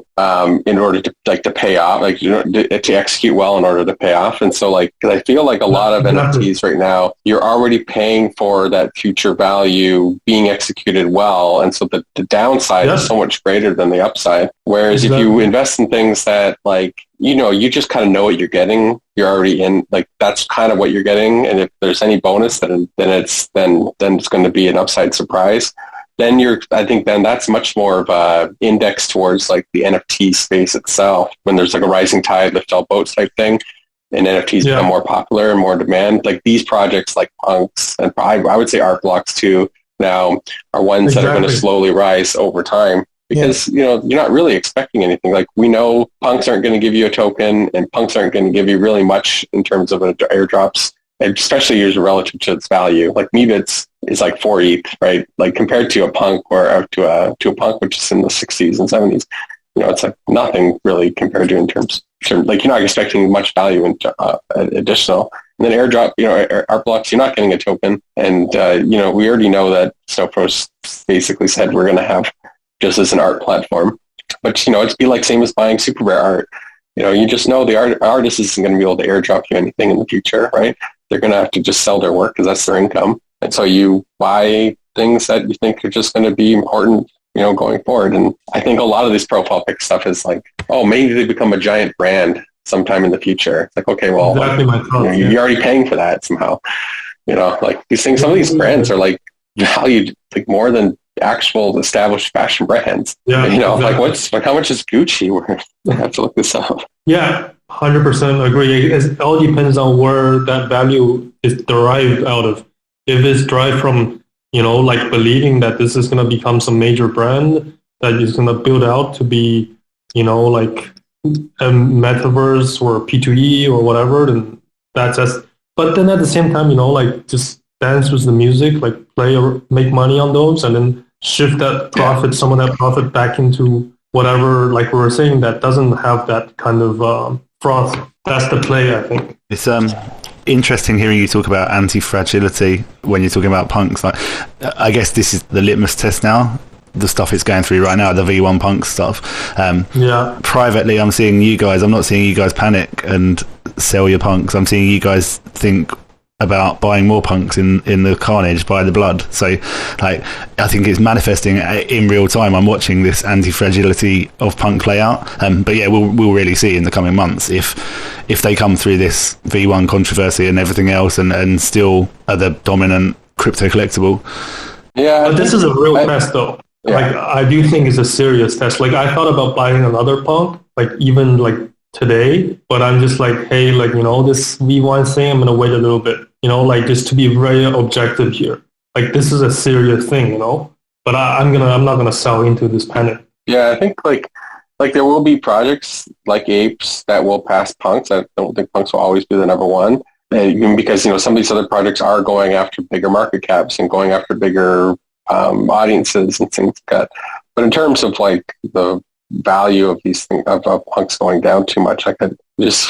in order to pay off, like, you know, to execute well in order to pay off. And so like, cause I feel like a lot of NFTs right now, you're already paying for that future value being executed well. And so the downside is so much greater than the upside. Whereas if you invest in things that like, you know, you just kind of know what you're getting, you're already in, like, that's kind of what you're getting. And if there's any bonus, then it's going to be an upside surprise. Then then that's much more of a index towards like the NFT space itself. When there's like a rising tide, lift all boats type thing, and NFTs become more popular and more demand. Like these projects like punks, and I would say art blocks too now, are ones that are going to slowly rise over time. Because, you know, you're not really expecting anything. Like we know punks aren't going to give you a token, and punks aren't going to give you really much in terms of airdrops, and especially yours relative to its value. Like Meebits is like 4 ETH, right? Like compared to a punk or to a punk, which is in the 60s and 70s, you know, it's like nothing really compared to in terms like you're not expecting much value in additional. And then airdrop, you know, art blocks, you're not getting a token. And, you know, we already know that Snowpros basically said we're going to have just as an art platform. But, you know, it'd be like same as buying super rare art. You know, you just know the artist isn't going to be able to airdrop you anything in the future, right? They're going to have to just sell their work because that's their income. And so you buy things that you think are just going to be important, you know, going forward. And I think a lot of this profile pic stuff is like, oh, maybe they become a giant brand sometime in the future. It's like, okay, well, you're already paying for that somehow. You know, like these things, some of these brands are like valued like more than actual established fashion brands. Yeah, you know, like how much is Gucci worth? I have to look this up. Yeah, 100% agree. It all depends on where that value is derived out of. If it's derived from, you know, like believing that this is going to become some major brand that is going to build out to be like a metaverse or P2E or whatever, then that's just. But then at the same time, like just dance with the music, like play or make money on those, and then shift that profit, some of that profit back into whatever, like we were saying, that doesn't have that kind of froth. That's the play, I think. It's interesting hearing you talk about anti-fragility when you're talking about punks. Like, I guess this is the litmus test now. The stuff it's going through right now, the V1 punk stuff. Privately, I'm seeing you guys. I'm not seeing you guys panic and sell your punks. I'm seeing you guys think about buying more punks in the carnage, buy the blood. So, like, I think it's manifesting in real time. I'm watching this anti-fragility of punk play out. But yeah, we'll really see in the coming months if they come through this V1 controversy and everything else, and still are the dominant crypto collectible. Yeah, but this is a real test, though. Yeah. Like, I do think it's a serious test. Like, I thought about buying another punk, like even like today, but I'm just like, hey, like, this V1 thing, I'm gonna wait a little bit, like, just to be very objective here. Like, this is a serious thing, But I'm not gonna sell into this panic. Yeah, I think like there will be projects like Apes that will pass punks. I don't think punks will always be the number one, even because some of these other projects are going after bigger market caps and going after bigger audiences and things like that. But in terms of like the value of these things, of punks going down too much, it does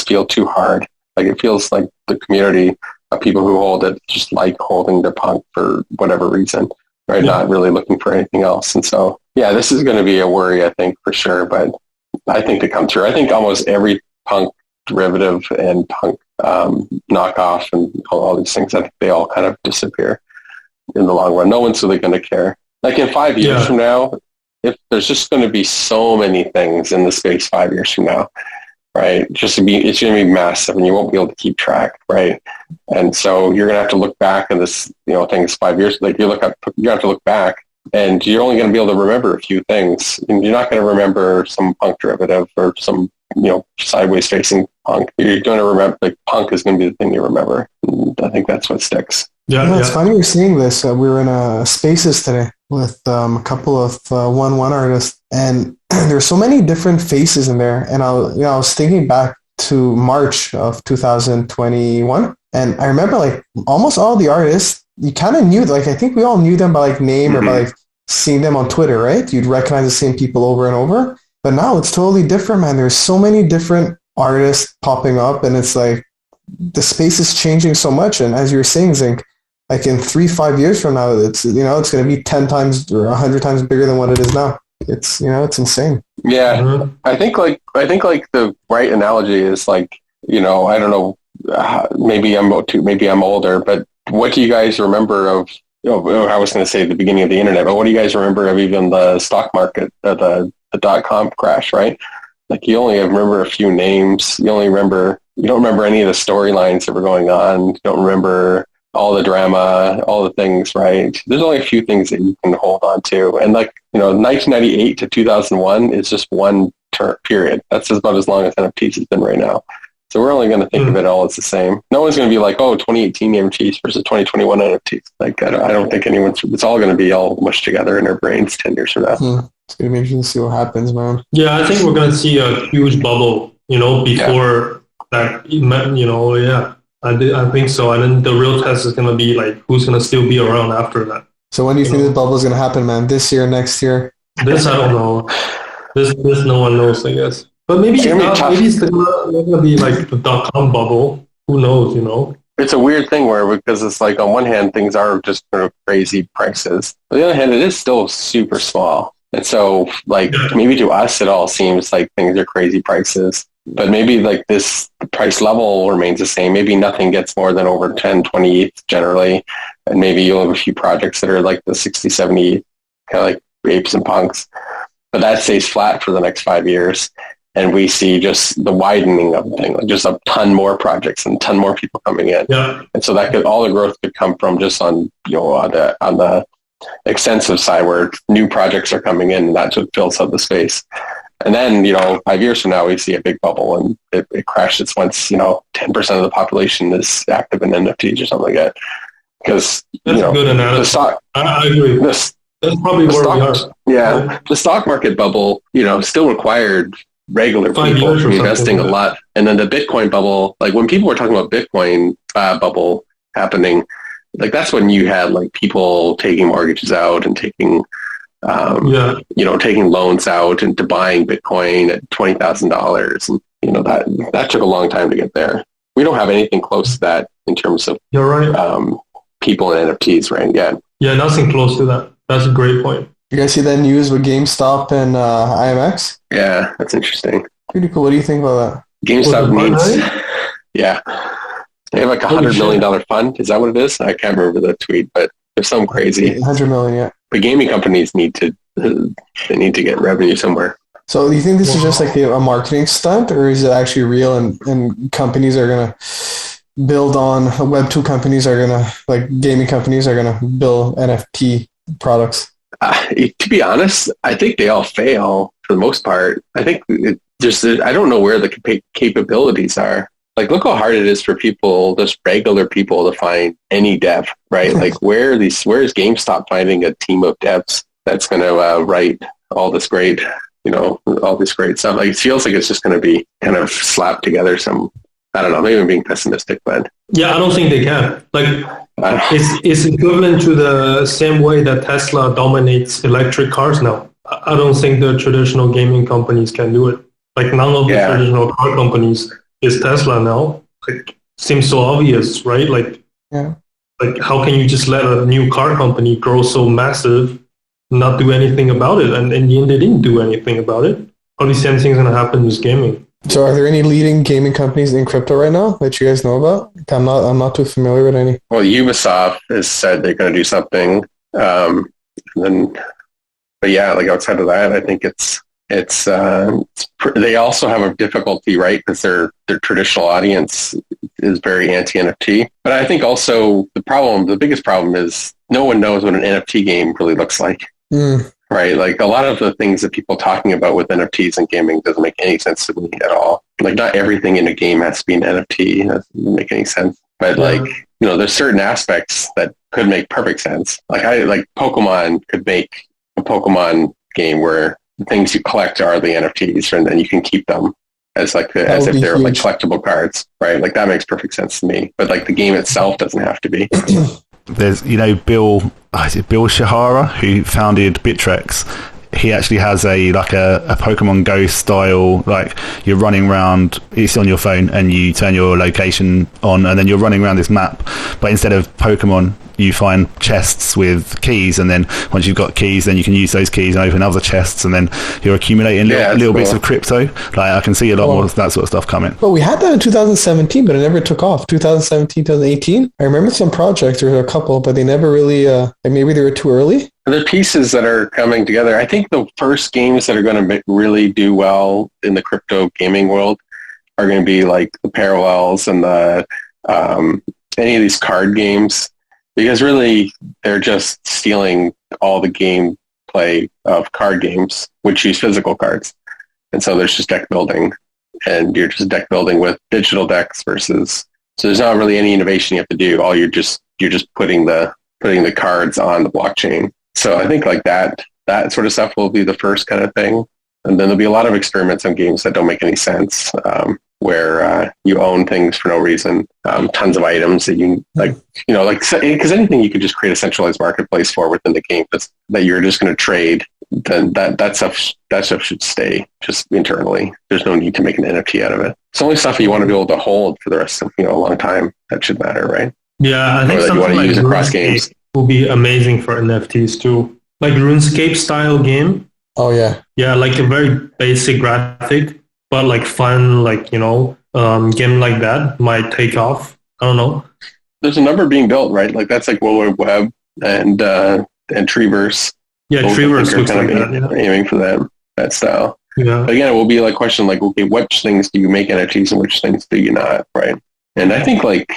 feel too hard. Like, it feels like the community of people who hold it just like holding their punk for whatever reason, right? Yeah. Not really looking for anything else. And so, yeah, this is going to be a worry, I think, for sure. But I think to come through, I think almost every punk derivative and punk knockoff and all these things, I think they all kind of disappear in the long run. No one's really going to care. Like, in 5 years from now, if there's just going to be so many things in the space 5 years from now, right? It's going to be massive, and you won't be able to keep track, right? And so you're going to have to look back, and this, things 5 years, like you have to look back, and you're only going to be able to remember a few things. And you're not going to remember some punk derivative or some, sideways facing punk. You're going to remember, like, punk is going to be the thing you remember. And I think that's what sticks. Yeah, it's funny you're seeing this. We were in a Spaces today with a couple of 1-1 artists, and there's so many different faces in there. And I was thinking back to March of 2021, and I remember like almost all the artists you kind of knew. Like, I think we all knew them by like name or by like seeing them on Twitter, right? You'd recognize the same people over and over. But now it's totally different, man. There's so many different artists popping up, and it's like the space is changing so much. And as you were saying, Zinc, like in 3-5 years from now, it's it's going to be 10 times or 100 times bigger than what it is now. It's it's insane. Yeah, mm-hmm. I think the right analogy is like, I don't know, maybe I'm older, but what do you guys remember of? I was going to say the beginning of the internet, but what do you guys remember of even the stock market, the .com crash, right? Like, you only remember a few names. You don't remember any of the storylines that were going on. You don't remember all the drama, all the things, right? There's only a few things that you can hold on to. And 1998 to 2001 is just one period. That's about as long as NFTs has been right now. So we're only going to think of it all as the same. No one's going to be like, 2018 NFTs versus 2021 NFTs. Like, I don't think it's all going to be all mushed together in our brains 10 years from now. It's going to be interesting to see what happens, man. Yeah, I think we're going to see a huge bubble, before that, yeah. I think so. And then the real test is going to be like, who's going to still be around after that. So when do you think the bubble is going to happen, man? This year, next year? This, I don't know. This no one knows, I guess. But maybe it's going to be like the .com bubble. Who knows, It's a weird thing because it's like, on one hand, things are just sort of crazy prices. On the other hand, it is still super small. And so, like, maybe to us, it all seems like things are crazy prices. But maybe like the price level remains the same. Maybe nothing gets more than over 10, 20 ETH generally. And maybe you'll have a few projects that are like the 60, 70 ETH, kind of like Apes and Punks. But that stays flat for the next 5 years. And we see just the widening of the thing, like just a ton more projects and a ton more people coming in. Yeah. And so all the growth could come from just on the extensive side where new projects are coming in, and that's what fills up the space. And then, 5 years from now, we see a big bubble and it crashes once, 10% of the population is active in NFTs or something like that. Because, that's a good analogy. I agree. The That's probably where we are. Yeah, the stock market bubble, still required regular people to be investing a lot. And then the Bitcoin bubble, like when people were talking about Bitcoin bubble happening, like that's when you had like people taking mortgages out and taking, taking loans out and to buying Bitcoin at $20,000. And, that took a long time to get there. We don't have anything close to that in terms of You're right. people in NFTs right yet. Yeah, nothing close to that. That's a great point. You guys see that news with GameStop and IMX? Yeah, that's interesting. Pretty cool. What do you think about that? GameStop needs, yeah. They have like $100 million fund. Is that what it is? I can't remember the tweet, but there's some crazy. 100 million, yeah. But gaming companies need to get revenue somewhere. So do you think this is just like a marketing stunt, or is it actually real and companies are going to build on, Web2 companies are going to, like gaming companies are going to build NFT products? To be honest, I think they all fail for the most part. I think I don't know where the capabilities are. Like, look how hard it is for people, just regular people, to find any dev, right? Like, where is GameStop finding a team of devs that's going to write all this great, all this great stuff? Like, it feels like it's just going to be kind of slapped together I don't know, maybe I'm being pessimistic, but... Yeah, I don't think they can. Like, it's equivalent to the same way that Tesla dominates electric cars now. I don't think the traditional gaming companies can do it. Like, none of the traditional car companies is Tesla now. Like, seems so obvious, right? Like, like how can you just let a new car company grow so massive, not do anything about it? And in the end, they didn't do anything about it. Probably the same thing's going to happen with gaming. So are there any leading gaming companies in crypto right now that you guys know about? I'm not too familiar with any. Well, Ubisoft has said they're going to do something. But yeah, like outside of that, I think they also have a difficulty, right? Because their traditional audience is very anti-NFT. But I think also the biggest problem is no one knows what an NFT game really looks like. Right, like a lot of the things that people talking about with NFTs and gaming doesn't make any sense to me at all. Like, not everything in a game has to be an NFT. That doesn't make any sense. But there's certain aspects that could make perfect sense. Like Pokemon could make a Pokemon game where the things you collect are the NFTs, and then you can keep them as if they're like collectible cards, right? Like, that makes perfect sense to me. But like the game itself doesn't have to be. There's, Bill Shihara, who founded Bittrex. He actually has a Pokemon Go style, like you're running around, it's on your phone and you turn your location on and then you're running around this map. But instead of Pokemon, you find chests with keys, and then once you've got keys, then you can use those keys and open other chests, and then you're accumulating little bits of crypto. Like, I can see a lot more of that sort of stuff coming. Well, we had that in 2017, but it never took off. 2017, 2018. I remember some projects, there were a couple, but they never really, maybe they were too early. The pieces that are coming together, I think the first games that are going to really do well in the crypto gaming world are going to be like the Parallels and the any of these card games, because really they're just stealing all the gameplay of card games, which use physical cards. And so there's just deck building, and you're just deck building with digital decks so there's not really any innovation you have to do. All you're just putting the cards on the blockchain. So I think like that sort of stuff will be the first kind of thing. And then there'll be a lot of experiments on games that don't make any sense, where you own things for no reason, tons of items that you because anything you could just create a centralized marketplace for within the game that you're just going to trade, then that stuff should stay just internally. There's no need to make an NFT out of it. It's only stuff that you want to be able to hold for the rest of a long time that should matter, right? Yeah, I think something you want to use across games will be amazing for NFTs too. Like RuneScape style game. Oh yeah. Yeah, like a very basic graphic, but like fun, game like that might take off. I don't know. There's a number being built, right? Like that's like World Wide Web and Treeverse. Yeah, Treeverse looks like that. Aiming for that style. Yeah. But again, it will be like question like, okay, which things do you make NFTs and which things do you not, right? And I think like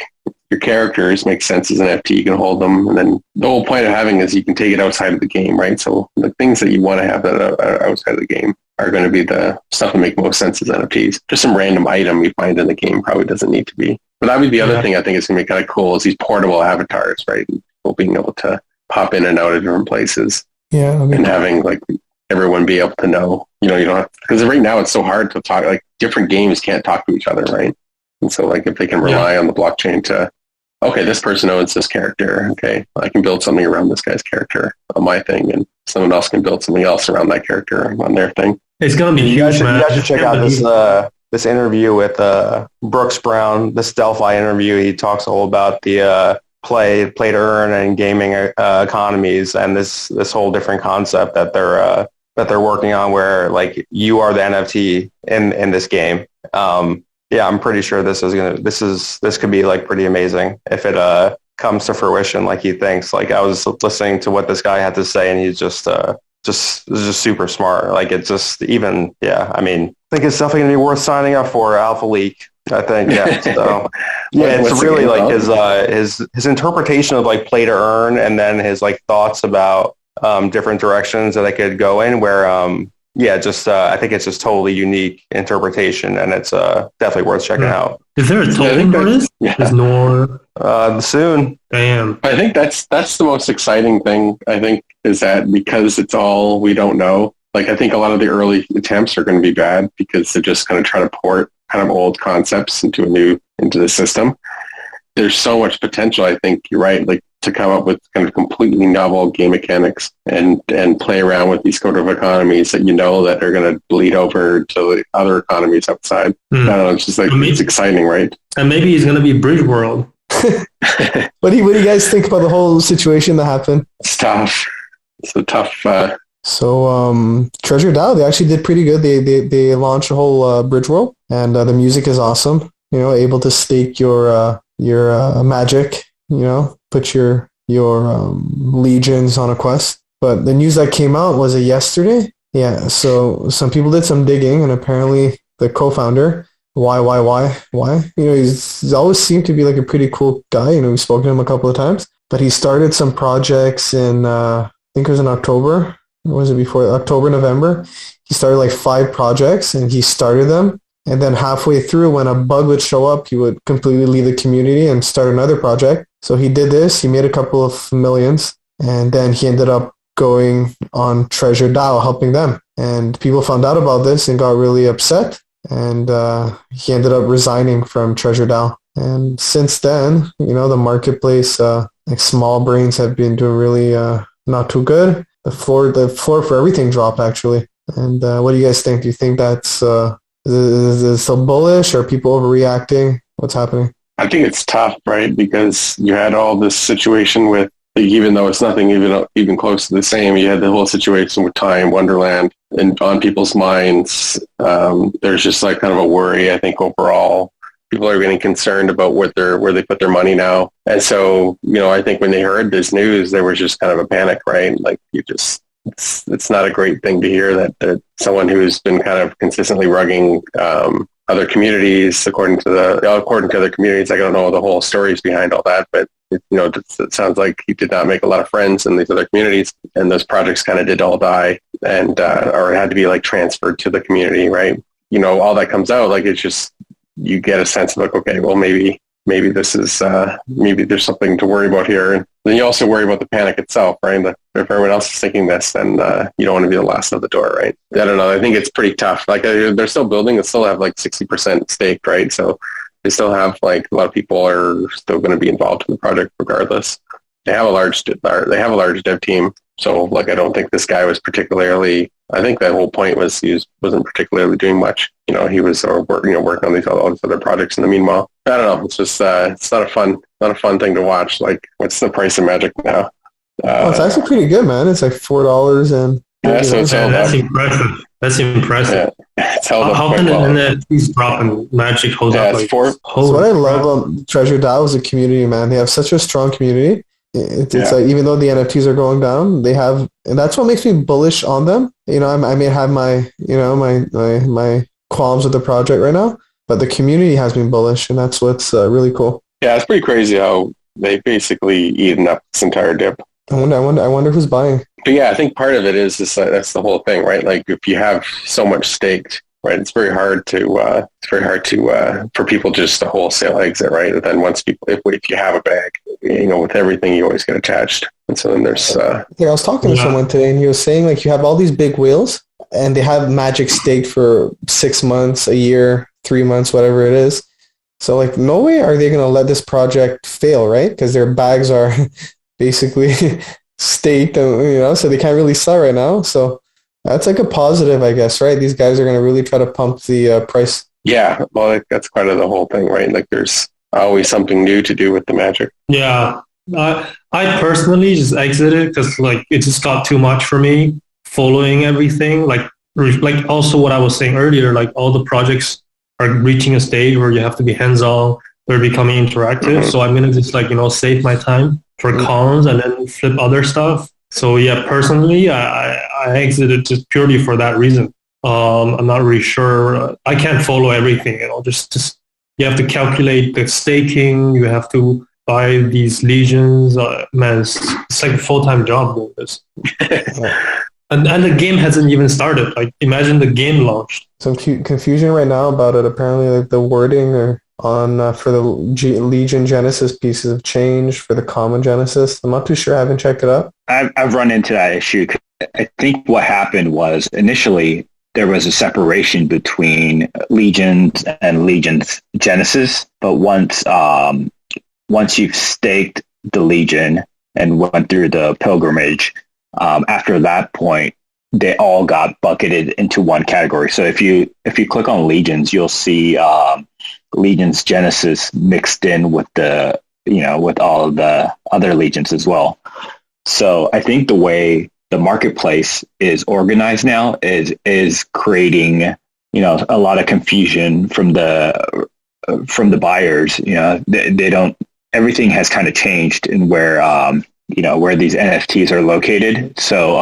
your characters make sense as an NFT. You can hold them, and then the whole point of having is you can take it outside of the game, right? So the things that you want to have that are outside of the game are going to be the stuff that make most sense as NFTs. Just some random item you find in the game probably doesn't need to be. But that would be the other thing I think is going to be kind of cool is these portable avatars, right? People being able to pop in and out of different places. Yeah, and having like everyone be able to know, you don't have, because right now it's so hard to talk, like different games can't talk to each other, right? And so like if they can rely on the blockchain to, okay, this person owns this character, okay, I can build something around this guy's character on my thing, and someone else can build something else around that character on their thing. It's gonna be You huge, man. guys should check out this interview with Brooks Brown, this Delphi interview. He talks all about the play to earn and gaming economies, and this whole different concept that they're working on, where like you are the NFT in this game. I'm pretty sure this could be like pretty amazing if it comes to fruition like he thinks. Like I was listening to what this guy had to say, and he's just super smart. Like it's just even, I mean, I think it's definitely gonna be worth signing up for Alpha Leak. I think, So it's really like his interpretation of like play to earn, and then his like thoughts about different directions that I could go in. Where I think it's just totally unique interpretation, and it's definitely worth checking out. Is there a token for this? There's no soon. Damn. I think that's the most exciting thing. I think is that because it's all we don't know. Like I think a lot of the early attempts are going to be bad because they're just going to try to port kind of old concepts into the system. There's so much potential. I think you're right. Like to come up with kind of completely novel game mechanics and play around with these sort of economies that that are going to bleed over to other economies outside. I don't know. It's just like it's exciting, right? And maybe it's going to be Bridge World. What do you guys think about the whole situation that happened? It's tough. It's a tough. So Treasure DAO, they actually did pretty good. They launched a whole Bridge World, and the music is awesome. Able to stake your magic. Put your legions on a quest. But the news that came out was it yesterday? Yeah. So some people did some digging, and apparently the co-founder, why? He's always seemed to be like a pretty cool guy. We've spoken to him a couple of times, but he started some projects in I think it was in October. Or was it before October, November? He started like 5 projects, and he started them. And then halfway through, when a bug would show up, he would completely leave the community and start another project. So he did this. He made a couple of millions, and then he ended up going on Treasure DAO, helping them. And people found out about this and got really upset. And he ended up resigning from Treasure DAO. And since then, the marketplace, like Small Brains, have been doing really not too good. The floor for everything dropped, actually. And what do you guys think? Do you think that's is it still bullish, or are people overreacting? What's happening? I think it's tough, right? Because you had all this situation with, even though it's nothing even close to the same, you had the whole situation with Time Wonderland, and on people's minds, there's just like kind of a worry. I think overall, people are getting concerned about where they put their money now. And so, I think when they heard this news, there was just kind of a panic, right? Like it's not a great thing to hear that someone who's been kind of consistently rugging other communities, according to other communities. I don't know the whole stories behind all that, but it sounds like he did not make a lot of friends in these other communities, and those projects kind of did all die, and or had to be like transferred to the community, right? All that comes out, like it's just, you get a sense of like, okay, well maybe this is maybe there's something to worry about here. And then you also worry about the panic itself, right? If everyone else is thinking this, then you don't want to be the last out the door, right? I don't know. I think it's pretty tough. Like they're still building. They still have like 60% staked, right? So they still have like a lot of people are still going to be involved in the project regardless. They have a large dev team. So like I don't think this guy was particularly. I think that whole point was he wasn't particularly doing much. He was working on all these other projects in the meanwhile. I don't know. It's just it's not a fun thing to watch. Like, what's the price of Magic now? It's actually pretty good, man. It's like $4 and. Yeah, so that's impressive. That's impressive. Yeah, it's held up How quite can well. the NFTs drop and Magic hold up? It's four. So what I love about Treasure DAO is a community, man. They have such a strong community. It's like, even though the NFTs are going down, they have, and that's what makes me bullish on them. I may have my qualms with the project right now, but the community has been bullish, and that's what's really cool. Yeah, it's pretty crazy how they basically eaten up this entire dip. I wonder who's buying. But yeah, I think part of it is that's the whole thing, right? Like if you have so much staked, right? It's very hard to for people just to wholesale exit, right? And then once people, if you have a bag, with everything, you always get attached. And so then there's I was talking to someone today, and he was saying like you have all these big whales, and they have Magic staked for 6 months, a year, 3 months, whatever it is. So like, no way are they going to let this project fail, right? Because their bags are basically staked, and so they can't really sell right now. So that's like a positive, I guess, right? These guys are going to really try to pump the price. Yeah, well, that's part of the whole thing, right? Like there's always something new to do with the Magic. Yeah. I personally just exited because like it just got too much for me following everything. Like also what I was saying earlier, like all the projects are reaching a stage where you have to be hands-on. They're becoming interactive. Mm-hmm. So I'm going to just save my time for cons and then flip other stuff. So yeah, personally, I exited just purely for that reason. I'm not really sure. I can't follow everything. Just you have to calculate the staking. You have to buy these legions. Man, it's like a full-time job doing this. And the game hasn't even started. Like, imagine the game launched. Some confusion right now about it. Apparently, like the wording or on for the Legion Genesis pieces have changed for the common Genesis. I'm not too sure. I haven't checked it out. I've run into that issue. I think what happened was initially there was a separation between Legions and Legions Genesis, but once you've staked the Legion and went through the pilgrimage, after that point, they all got bucketed into one category. So if you click on Legions, you'll see Legions Genesis mixed in with with all of the other Legions as well. So I think the way the marketplace is organized now is creating a lot of confusion from the buyers. They don't. Everything has kind of changed in where where these NFTs are located. So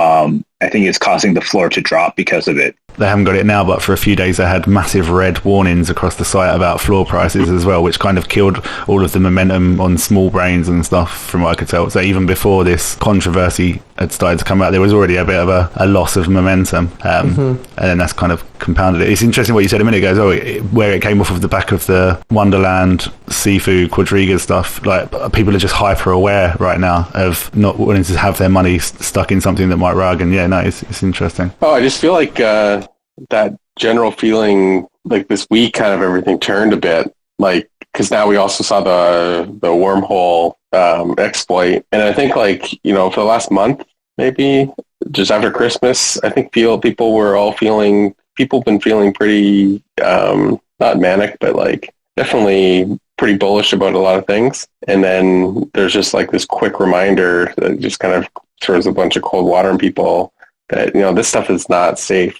I think it's causing the floor to drop because of it. They haven't got it now, but for a few days they had massive red warnings across the site about floor prices as well, which kind of killed all of the momentum on small brains and stuff from what I could tell. So even before this controversy had started to come out, there was already a bit of a loss of momentum. And then that's kind of compounded it. It's interesting what you said a minute ago, where it came off of the back of the Wonderland, Sifu, Quadriga stuff. Like, people are just hyper aware right now of not wanting to have their money stuck in something that might rug. And yeah, no, it's interesting. Oh, I just feel like that general feeling, like this week kind of everything turned a bit, like, because now we also saw the wormhole exploit. And I think for the last month, maybe just after Christmas, I think people have been feeling pretty, not manic, but like definitely pretty bullish about a lot of things. And then there's just like this quick reminder that just kind of throws a bunch of cold water on people that, this stuff is not safe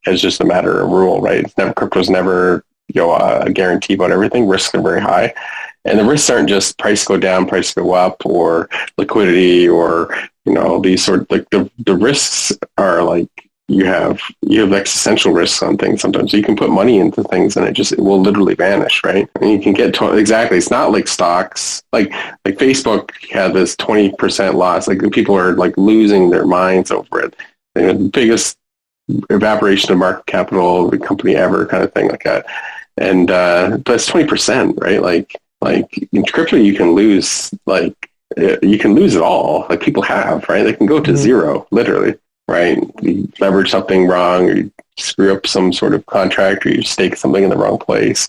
as just a matter of rule, right? Crypto's never, a guarantee about everything. Risks are very high. And the risks aren't just price go down, price go up, or liquidity, or, these sort of, like, the risks are like, you have existential risks on things sometimes. You can put money into things and it will literally vanish, right? And you can get exactly. It's not like stocks. Like Facebook had this 20% loss. Like, people are like losing their minds over it. The biggest evaporation of market capital of the company ever, kind of thing like that. And but it's 20%, right? Like in crypto, you can lose it all. Like, people have, right? They can go to zero, literally. Right, you leverage something wrong, or you screw up some sort of contract, or you stake something in the wrong place,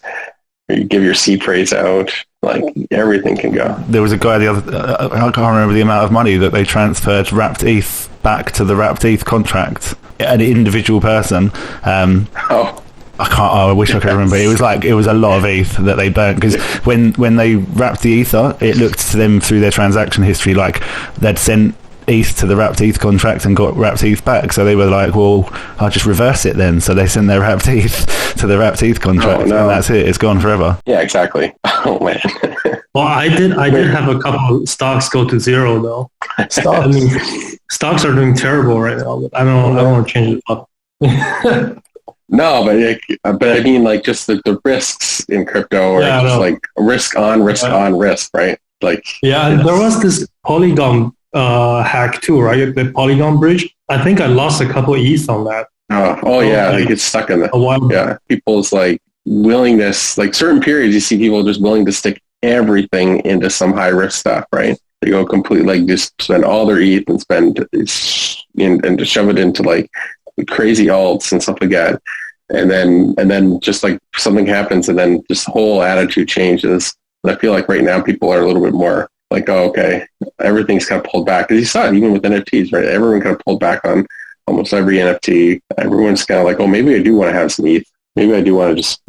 or you give your seed phrase out. Like, everything can go. There was a guy I can't remember the amount of money that they transferred wrapped ETH back to the wrapped ETH contract. An individual person. I wish I could remember. It was a lot of ETH that they burnt, because when they wrapped the Ether, it looked to them through their transaction history like they'd sent ETH to the wrapped ETH contract and got wrapped ETH back. So they were like, well, I'll just reverse it then. So they sent their wrapped ETH to the wrapped ETH contract, and that's it. It's gone forever. Yeah, exactly. Oh man. Well, I did have a couple of stocks go to zero though. Stocks are doing terrible right now. But I don't want to change it up. No, but I mean, like, just the risks in crypto are just like risk on risk, right? Like, and there was this Polygon hack too, right? The Polygon bridge. I think I lost a couple of ETH on that. Yeah, like it's stuck in a while. Yeah, people's like willingness, like certain periods, you see people just willing to stick everything into some high risk stuff, right? They go completely like just spend all their ETH and and just shove it into like crazy alts and stuff like that. And then just like something happens and then just the whole attitude changes. And I feel like right now people are a little bit more like, oh, okay, everything's kind of pulled back. Because you saw it even with NFTs, right? Everyone kind of pulled back on almost every NFT. Everyone's kind of like, oh, maybe I do want to have some ETH. Maybe I do want to just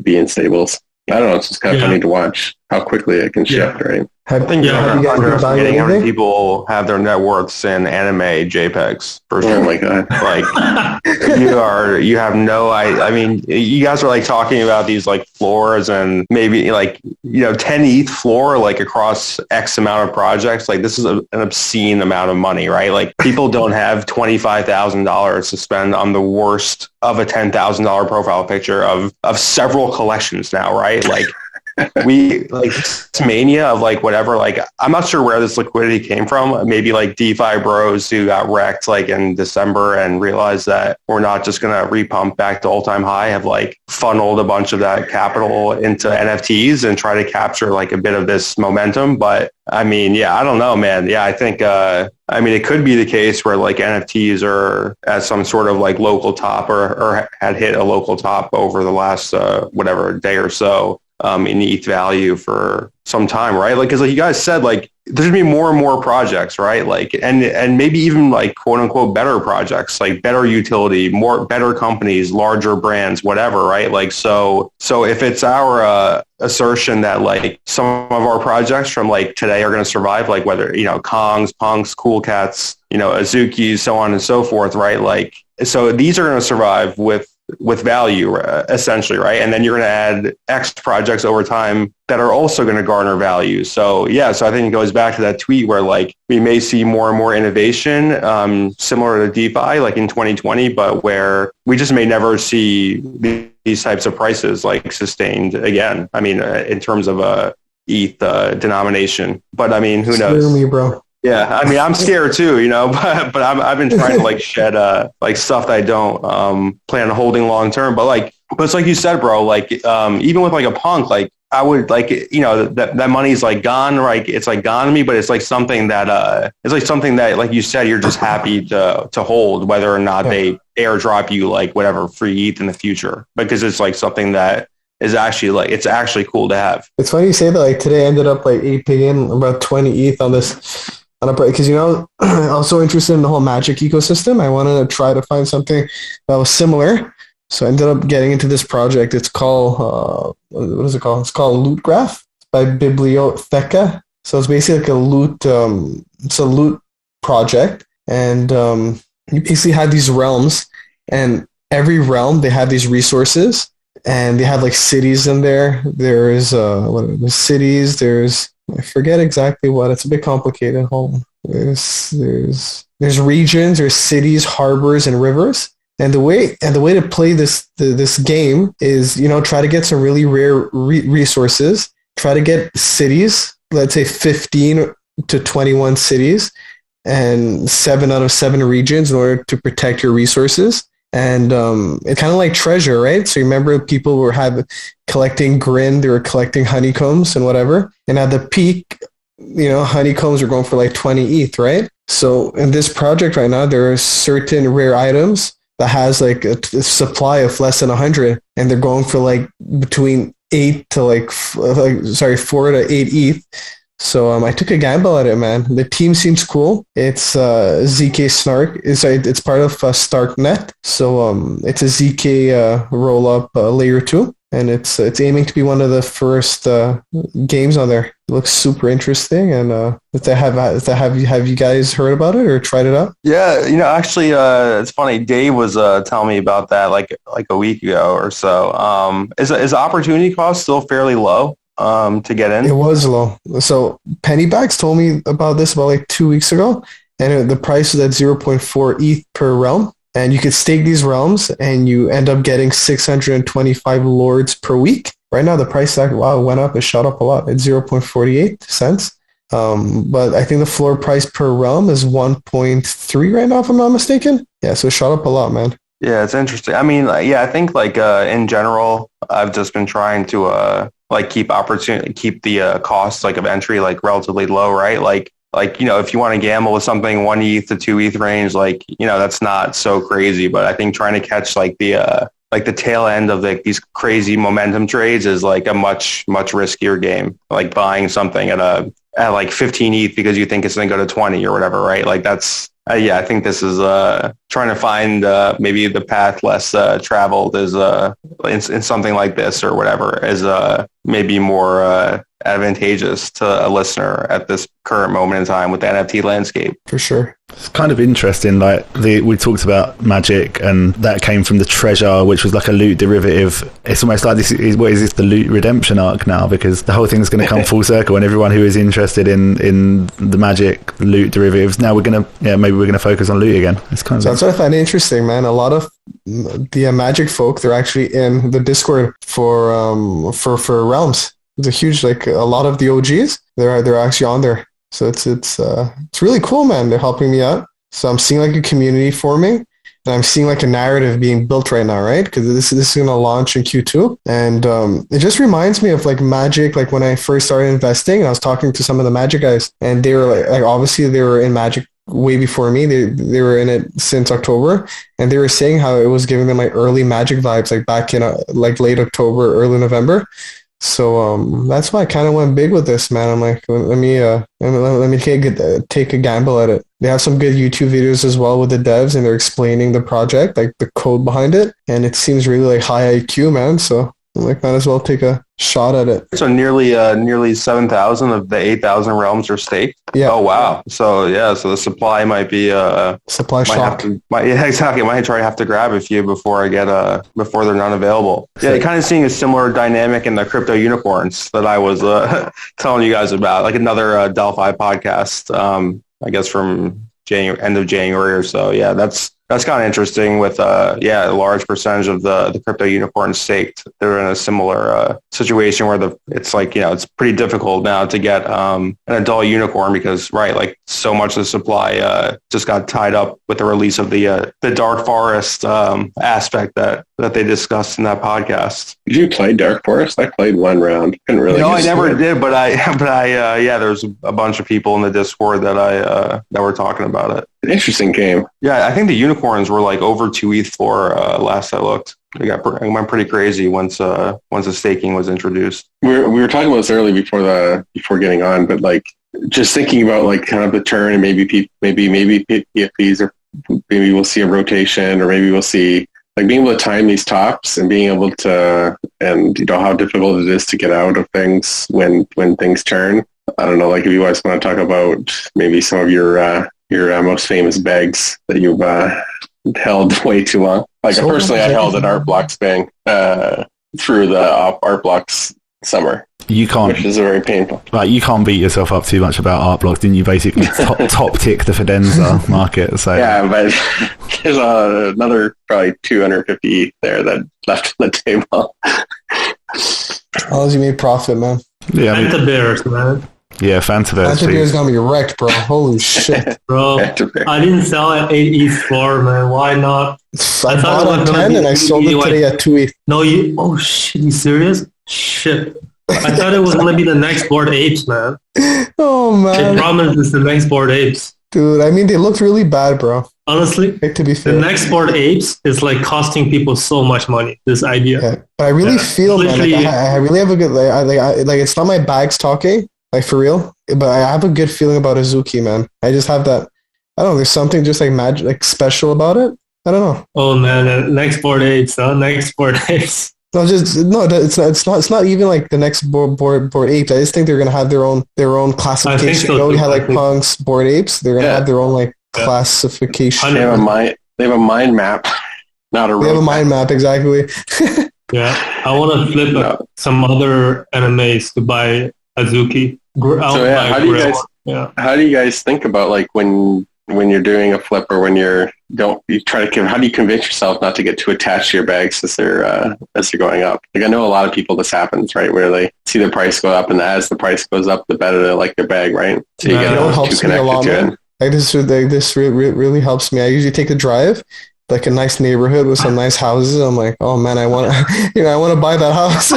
be in stables. I don't know. It's just kind of funny to watch how quickly it can shift, right? I think you're underestimating how many people have their net worths in anime JPEGs. For sure. Oh my god! Like you have no. I mean, you guys are like talking about these like floors and maybe like 10 ETH floor like across X amount of projects. Like this is an obscene amount of money, right? Like people don't have $25,000 to spend on the worst of a $10,000 profile picture of several collections now, right? Like. We like this mania of like whatever, like I'm not sure where this liquidity came from. Maybe like DeFi bros who got wrecked like in December and realized that we're not just going to repump back to all-time high, have like funneled a bunch of that capital into NFTs and try to capture like a bit of this momentum. But I mean, yeah, I don't know, man. Yeah, I think it could be the case where like NFTs are at some sort of like local top or had hit a local top over the last day or so. In ETH value for some time, right? Like, because like you guys said, like there's gonna be more and more projects, right? Like, and maybe even like quote unquote better projects, like better utility, better companies, larger brands, whatever, right? Like, so if it's our assertion that like some of our projects from like today are going to survive, like whether Kongs, Punks, Cool Cats, Azukis, so on and so forth, right? Like, so these are going to survive with value essentially, right? And then you're going to add X projects over time that are also going to garner value. So I think it goes back to that tweet where like we may see more and more innovation similar to DeFi like in 2020, but where we just may never see these types of prices like sustained again. I mean, in terms of ETH denomination, but I mean, who knows? Screw me, bro. Yeah, I mean, I'm scared too, but I've been trying to like shed like stuff that I don't plan on holding long term. But it's like you said, bro, like even with like a Punk, like I would like, that money's like gone, right? It's like gone to me, but it's like something that like you said, you're just happy to hold whether or not they airdrop you like whatever free ETH in the future, because it's like something that is actually like, it's actually cool to have. It's funny you say that. Like today I ended up like paying about 20 ETH on this. Because I'm also interested in the whole Magic ecosystem. I wanted to try to find something that was similar. So I ended up getting into this project. It's called, what is it called? It's called Loot Graph by Bibliotheca. So it's basically like a loot project. And you basically have these realms, and every realm, they have these resources, and they have like cities in there. There's cities, I forget exactly what. It's a bit complicated. Hold on. There's regions, there's cities, harbors, and rivers. And the way to play this game is, try to get some really rare resources. Try to get cities. Let's say 15 to 21 cities, and 7 out of 7 regions in order to protect your resources. And it's kind of like treasure, right? So you remember people were collecting Grin, they were collecting honeycombs and whatever. And at the peak, honeycombs were going for like 20 ETH, right? So in this project right now, there are certain rare items that has like a supply of less than 100, and they're going for like between 4 to 8 ETH. So I took a gamble at it, man. The team seems cool. It's ZK Snark. It's part of Starknet. So it's a ZK roll-up layer 2, and it's aiming to be one of the first games on there. It looks super interesting. And have you guys heard about it or tried it out? Yeah, actually, it's funny. Dave was telling me about that like a week ago or so. Is the opportunity cost still fairly low to get in? It was low. So Pennybags told me about this about like 2 weeks ago, and the price was at 0.4 ETH per realm, and you could stake these realms and you end up getting 625 lords per week. Right now the price went up. It shot up a lot. It's 0.48 cents. But I think the floor price per realm is 1.3 right now, if I'm not mistaken. Yeah, so it shot up a lot, man. Yeah, it's interesting. I mean, I think like in general, I've just been trying to like keep the cost like of entry like relatively low, right? Like if you want to gamble with something 1 ETH to 2 ETH range, like that's not so crazy. But I think trying to catch like the tail end of these crazy momentum trades is like a much riskier game. Like buying something at like 15 ETH because you think it's going to go to 20 or whatever, right? Like that's. I think this is trying to find maybe the path less traveled is in something like this or whatever is maybe more advantageous to a listener at this current moment in time with the NFT landscape. For sure. It's kind of interesting. Like we talked about Magic, and that came from the Treasure, which was like a loot derivative. It's almost like this is the loot redemption arc now, because the whole thing is going to come full circle, and everyone who is interested in the Magic loot derivatives, now maybe we're gonna focus on loot again. It's kind of that's what I find interesting, man. A lot of the Magic folk, they're actually in the Discord for Realms. It's a huge, like, a lot of the OGs, they're actually on there. So it's really cool, man. They're helping me out. So I'm seeing like a community forming, and I'm seeing like a narrative being built right now, right? Because this is going to launch in Q2. And it just reminds me of like Magic, like when I first started investing, and I was talking to some of the Magic guys, and they were like obviously they were in Magic way before me. They were in it since October, and they were saying how it was giving them like early Magic vibes, like back in like late October, early November. So that's why I kind of went big with this, man. I'm like, let me take a gamble at it. They have some good YouTube videos as well with the devs, and they're explaining the project, like the code behind it, and it seems really like high IQ, man. So I'm like, might as well take a shot at it. So nearly 7,000 of the 8,000 realms are staked. Yeah. Oh wow. So the supply might be supply shock. Exactly. Might try to have to grab a few before they're not available. Yeah, kind of seeing a similar dynamic in the crypto unicorns that I was telling you guys about, like another Delphi podcast. I guess from end of January or so. Yeah, that's kind of interesting with a large percentage of the crypto unicorns staked. They're in a similar situation where it's like, it's pretty difficult now to get an adult unicorn because, right, like so much of the supply just got tied up with the release of the Dark Forest aspect that they discussed in that podcast. Did you play Dark Forest? I played one round. Couldn't really. No, I never did, but there's a bunch of people in the Discord that were talking about it. An interesting game. Yeah, I think the unicorns were like over 2 ETH floor last I looked. It went pretty crazy once the staking was introduced. We were talking about this early before getting on, but like just thinking about like kind of the turn and maybe PFPs, or maybe we'll see a rotation, or maybe we'll see like being able to time these tops and being able to, and how difficult it is to get out of things when things turn. I don't know, like if you guys want to talk about maybe some of your most famous bags that you've held way too long. Like personally, I held an Art Blocks bang through the Art Blocks summer. You can't, which is very painful. Like you can't beat yourself up too much about Art Blocks. Didn't you basically top tick the Fidenza market? So yeah, but there's another probably 250 there that left on the table. How you made profit, man? Yeah, the Bears, man. Yeah, Fantaverse. Fantaverse gonna be wrecked, bro. Holy shit, bro! I didn't sell at 8 ETH floor, man. Why not? I bought at 10 and I sold it today at 2 ETH. No, oh shit! You serious? Shit! I thought it was gonna be the next Bored Apes, man. Oh man! They promised it's the next Bored Apes. Dude, I mean, they looked really bad, bro. Honestly, to be fair, the next Bored Apes is like costing people so much money. This idea. Yeah. But I really feel, man, like, I really have a good like it's not my bags talking, like for real, but I have a good feeling about Azuki, man. I just have that. I don't know. There's something just like magic, like special about it. I don't know. Oh man, next Bored Apes, huh? Next Bored Apes. No, it's not even like the next board Apes. I just think they're gonna have their own classification. So, we had like Punks, Bored Apes. They're gonna have their own like classification. They have a mind map, not a road. They have a mind map, exactly. Yeah, I want to flip some other animes to buy Azuki. How do you guys think about like when you're doing a flip, or when how do you convince yourself not to get too attached to your bags as they're going up? Like I know a lot of people this happens, right, where they see the price go up, and as the price goes up, the better they like their bag, right? So you get too connected to it. Like this really helps me. I usually take the drive, like a nice neighborhood with some nice houses, I'm like, oh man, I want to, I want to buy that house.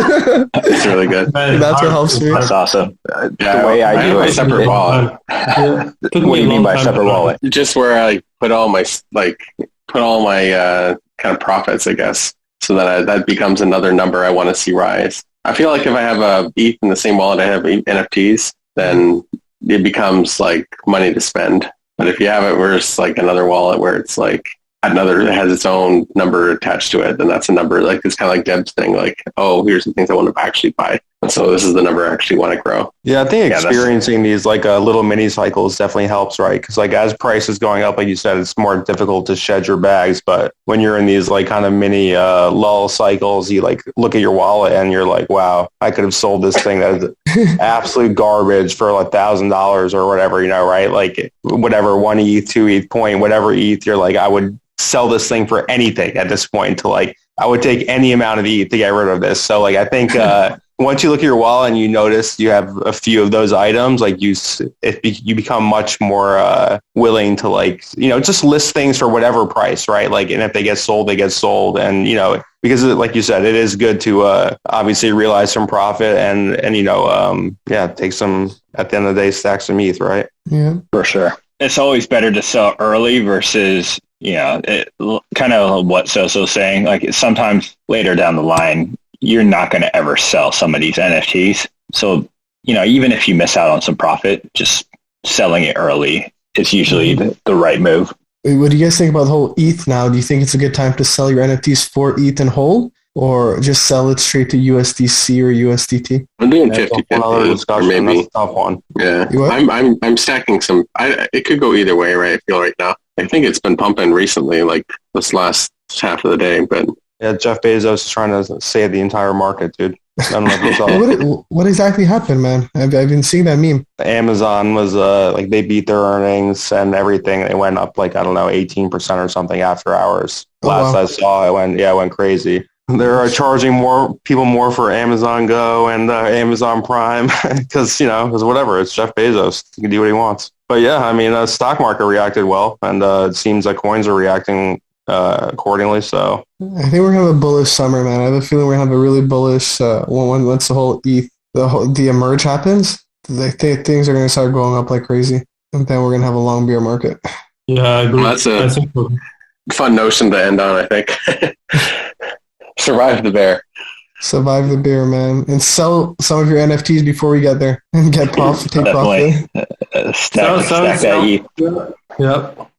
It's really good. That's what helps me. That's awesome. The Yeah, way I do have a it. separate wallet. What do you mean by separate wallet? Just where I put all my kind of profits, I guess, so that becomes another number I want to see rise. I feel like if I have a ETH in the same wallet I have NFTs, then it becomes like money to spend. But if you have it where it's like another wallet where it's like it has its own number attached to it, then that's a number, like it's kind of like Deb's thing, like, oh, here's the things I want to actually buy. And so this is the number I actually want to grow. Yeah, I think experiencing these like little mini cycles definitely helps, right? Because like as price is going up, like you said, it's more difficult to shed your bags. But when you're in these like kind of mini lull cycles, you like look at your wallet and you're like, wow, I could have sold this thing that is absolute garbage for like $1,000 or whatever, right? Like whatever, 1 ETH, 2 ETH point, whatever ETH, you're like, I would sell this thing for anything at this point. To like, I would take any amount of ETH to get rid of this. So like, I think once you look at your wallet and you notice you have a few of those items, like you become much more willing to like, just list things for whatever price, right? Like, and if they get sold, they get sold. And, because like you said, it is good to obviously realize some profit and take some, at the end of the day, stack some ETH, right? Yeah, for sure. It's always better to sell early versus, kind of what Soso's saying. Like sometimes later down the line, you're not going to ever sell some of these NFTs. So, even if you miss out on some profit, just selling it early is usually the right move. What do you guys think about the whole ETH now? Do you think it's a good time to sell your NFTs for ETH and hold, or just sell it straight to USDC or USDT? I'm doing 50-50, maybe. That's a tough one. Yeah, I'm stacking some. It could go either way, right? I feel right now. I think it's been pumping recently, like this last half of the day, but. Yeah, Jeff Bezos is trying to save the entire market, dude. I don't know if you saw what exactly happened, man? I've been seeing that meme. Amazon was like they beat their earnings and everything. It went up like, I don't know, 18% or something after hours. I saw it went crazy. They're charging people more for Amazon Go and Amazon Prime because whatever. It's Jeff Bezos. He can do what he wants. But yeah, I mean, the stock market reacted well, and it seems like coins are reacting accordingly. So I think we're gonna have a bullish summer, man. I have a feeling we're gonna have a really bullish once the whole ETH, the emerge happens. Things are gonna start going up like crazy, and then we're gonna have a long bear market. Yeah, I agree. Well, that's a fun notion to end on, I think. Survive the bear. Survive the bear, man, and sell some of your NFTs before we get there and get profit. Take profit. Stack that ETH. Yep.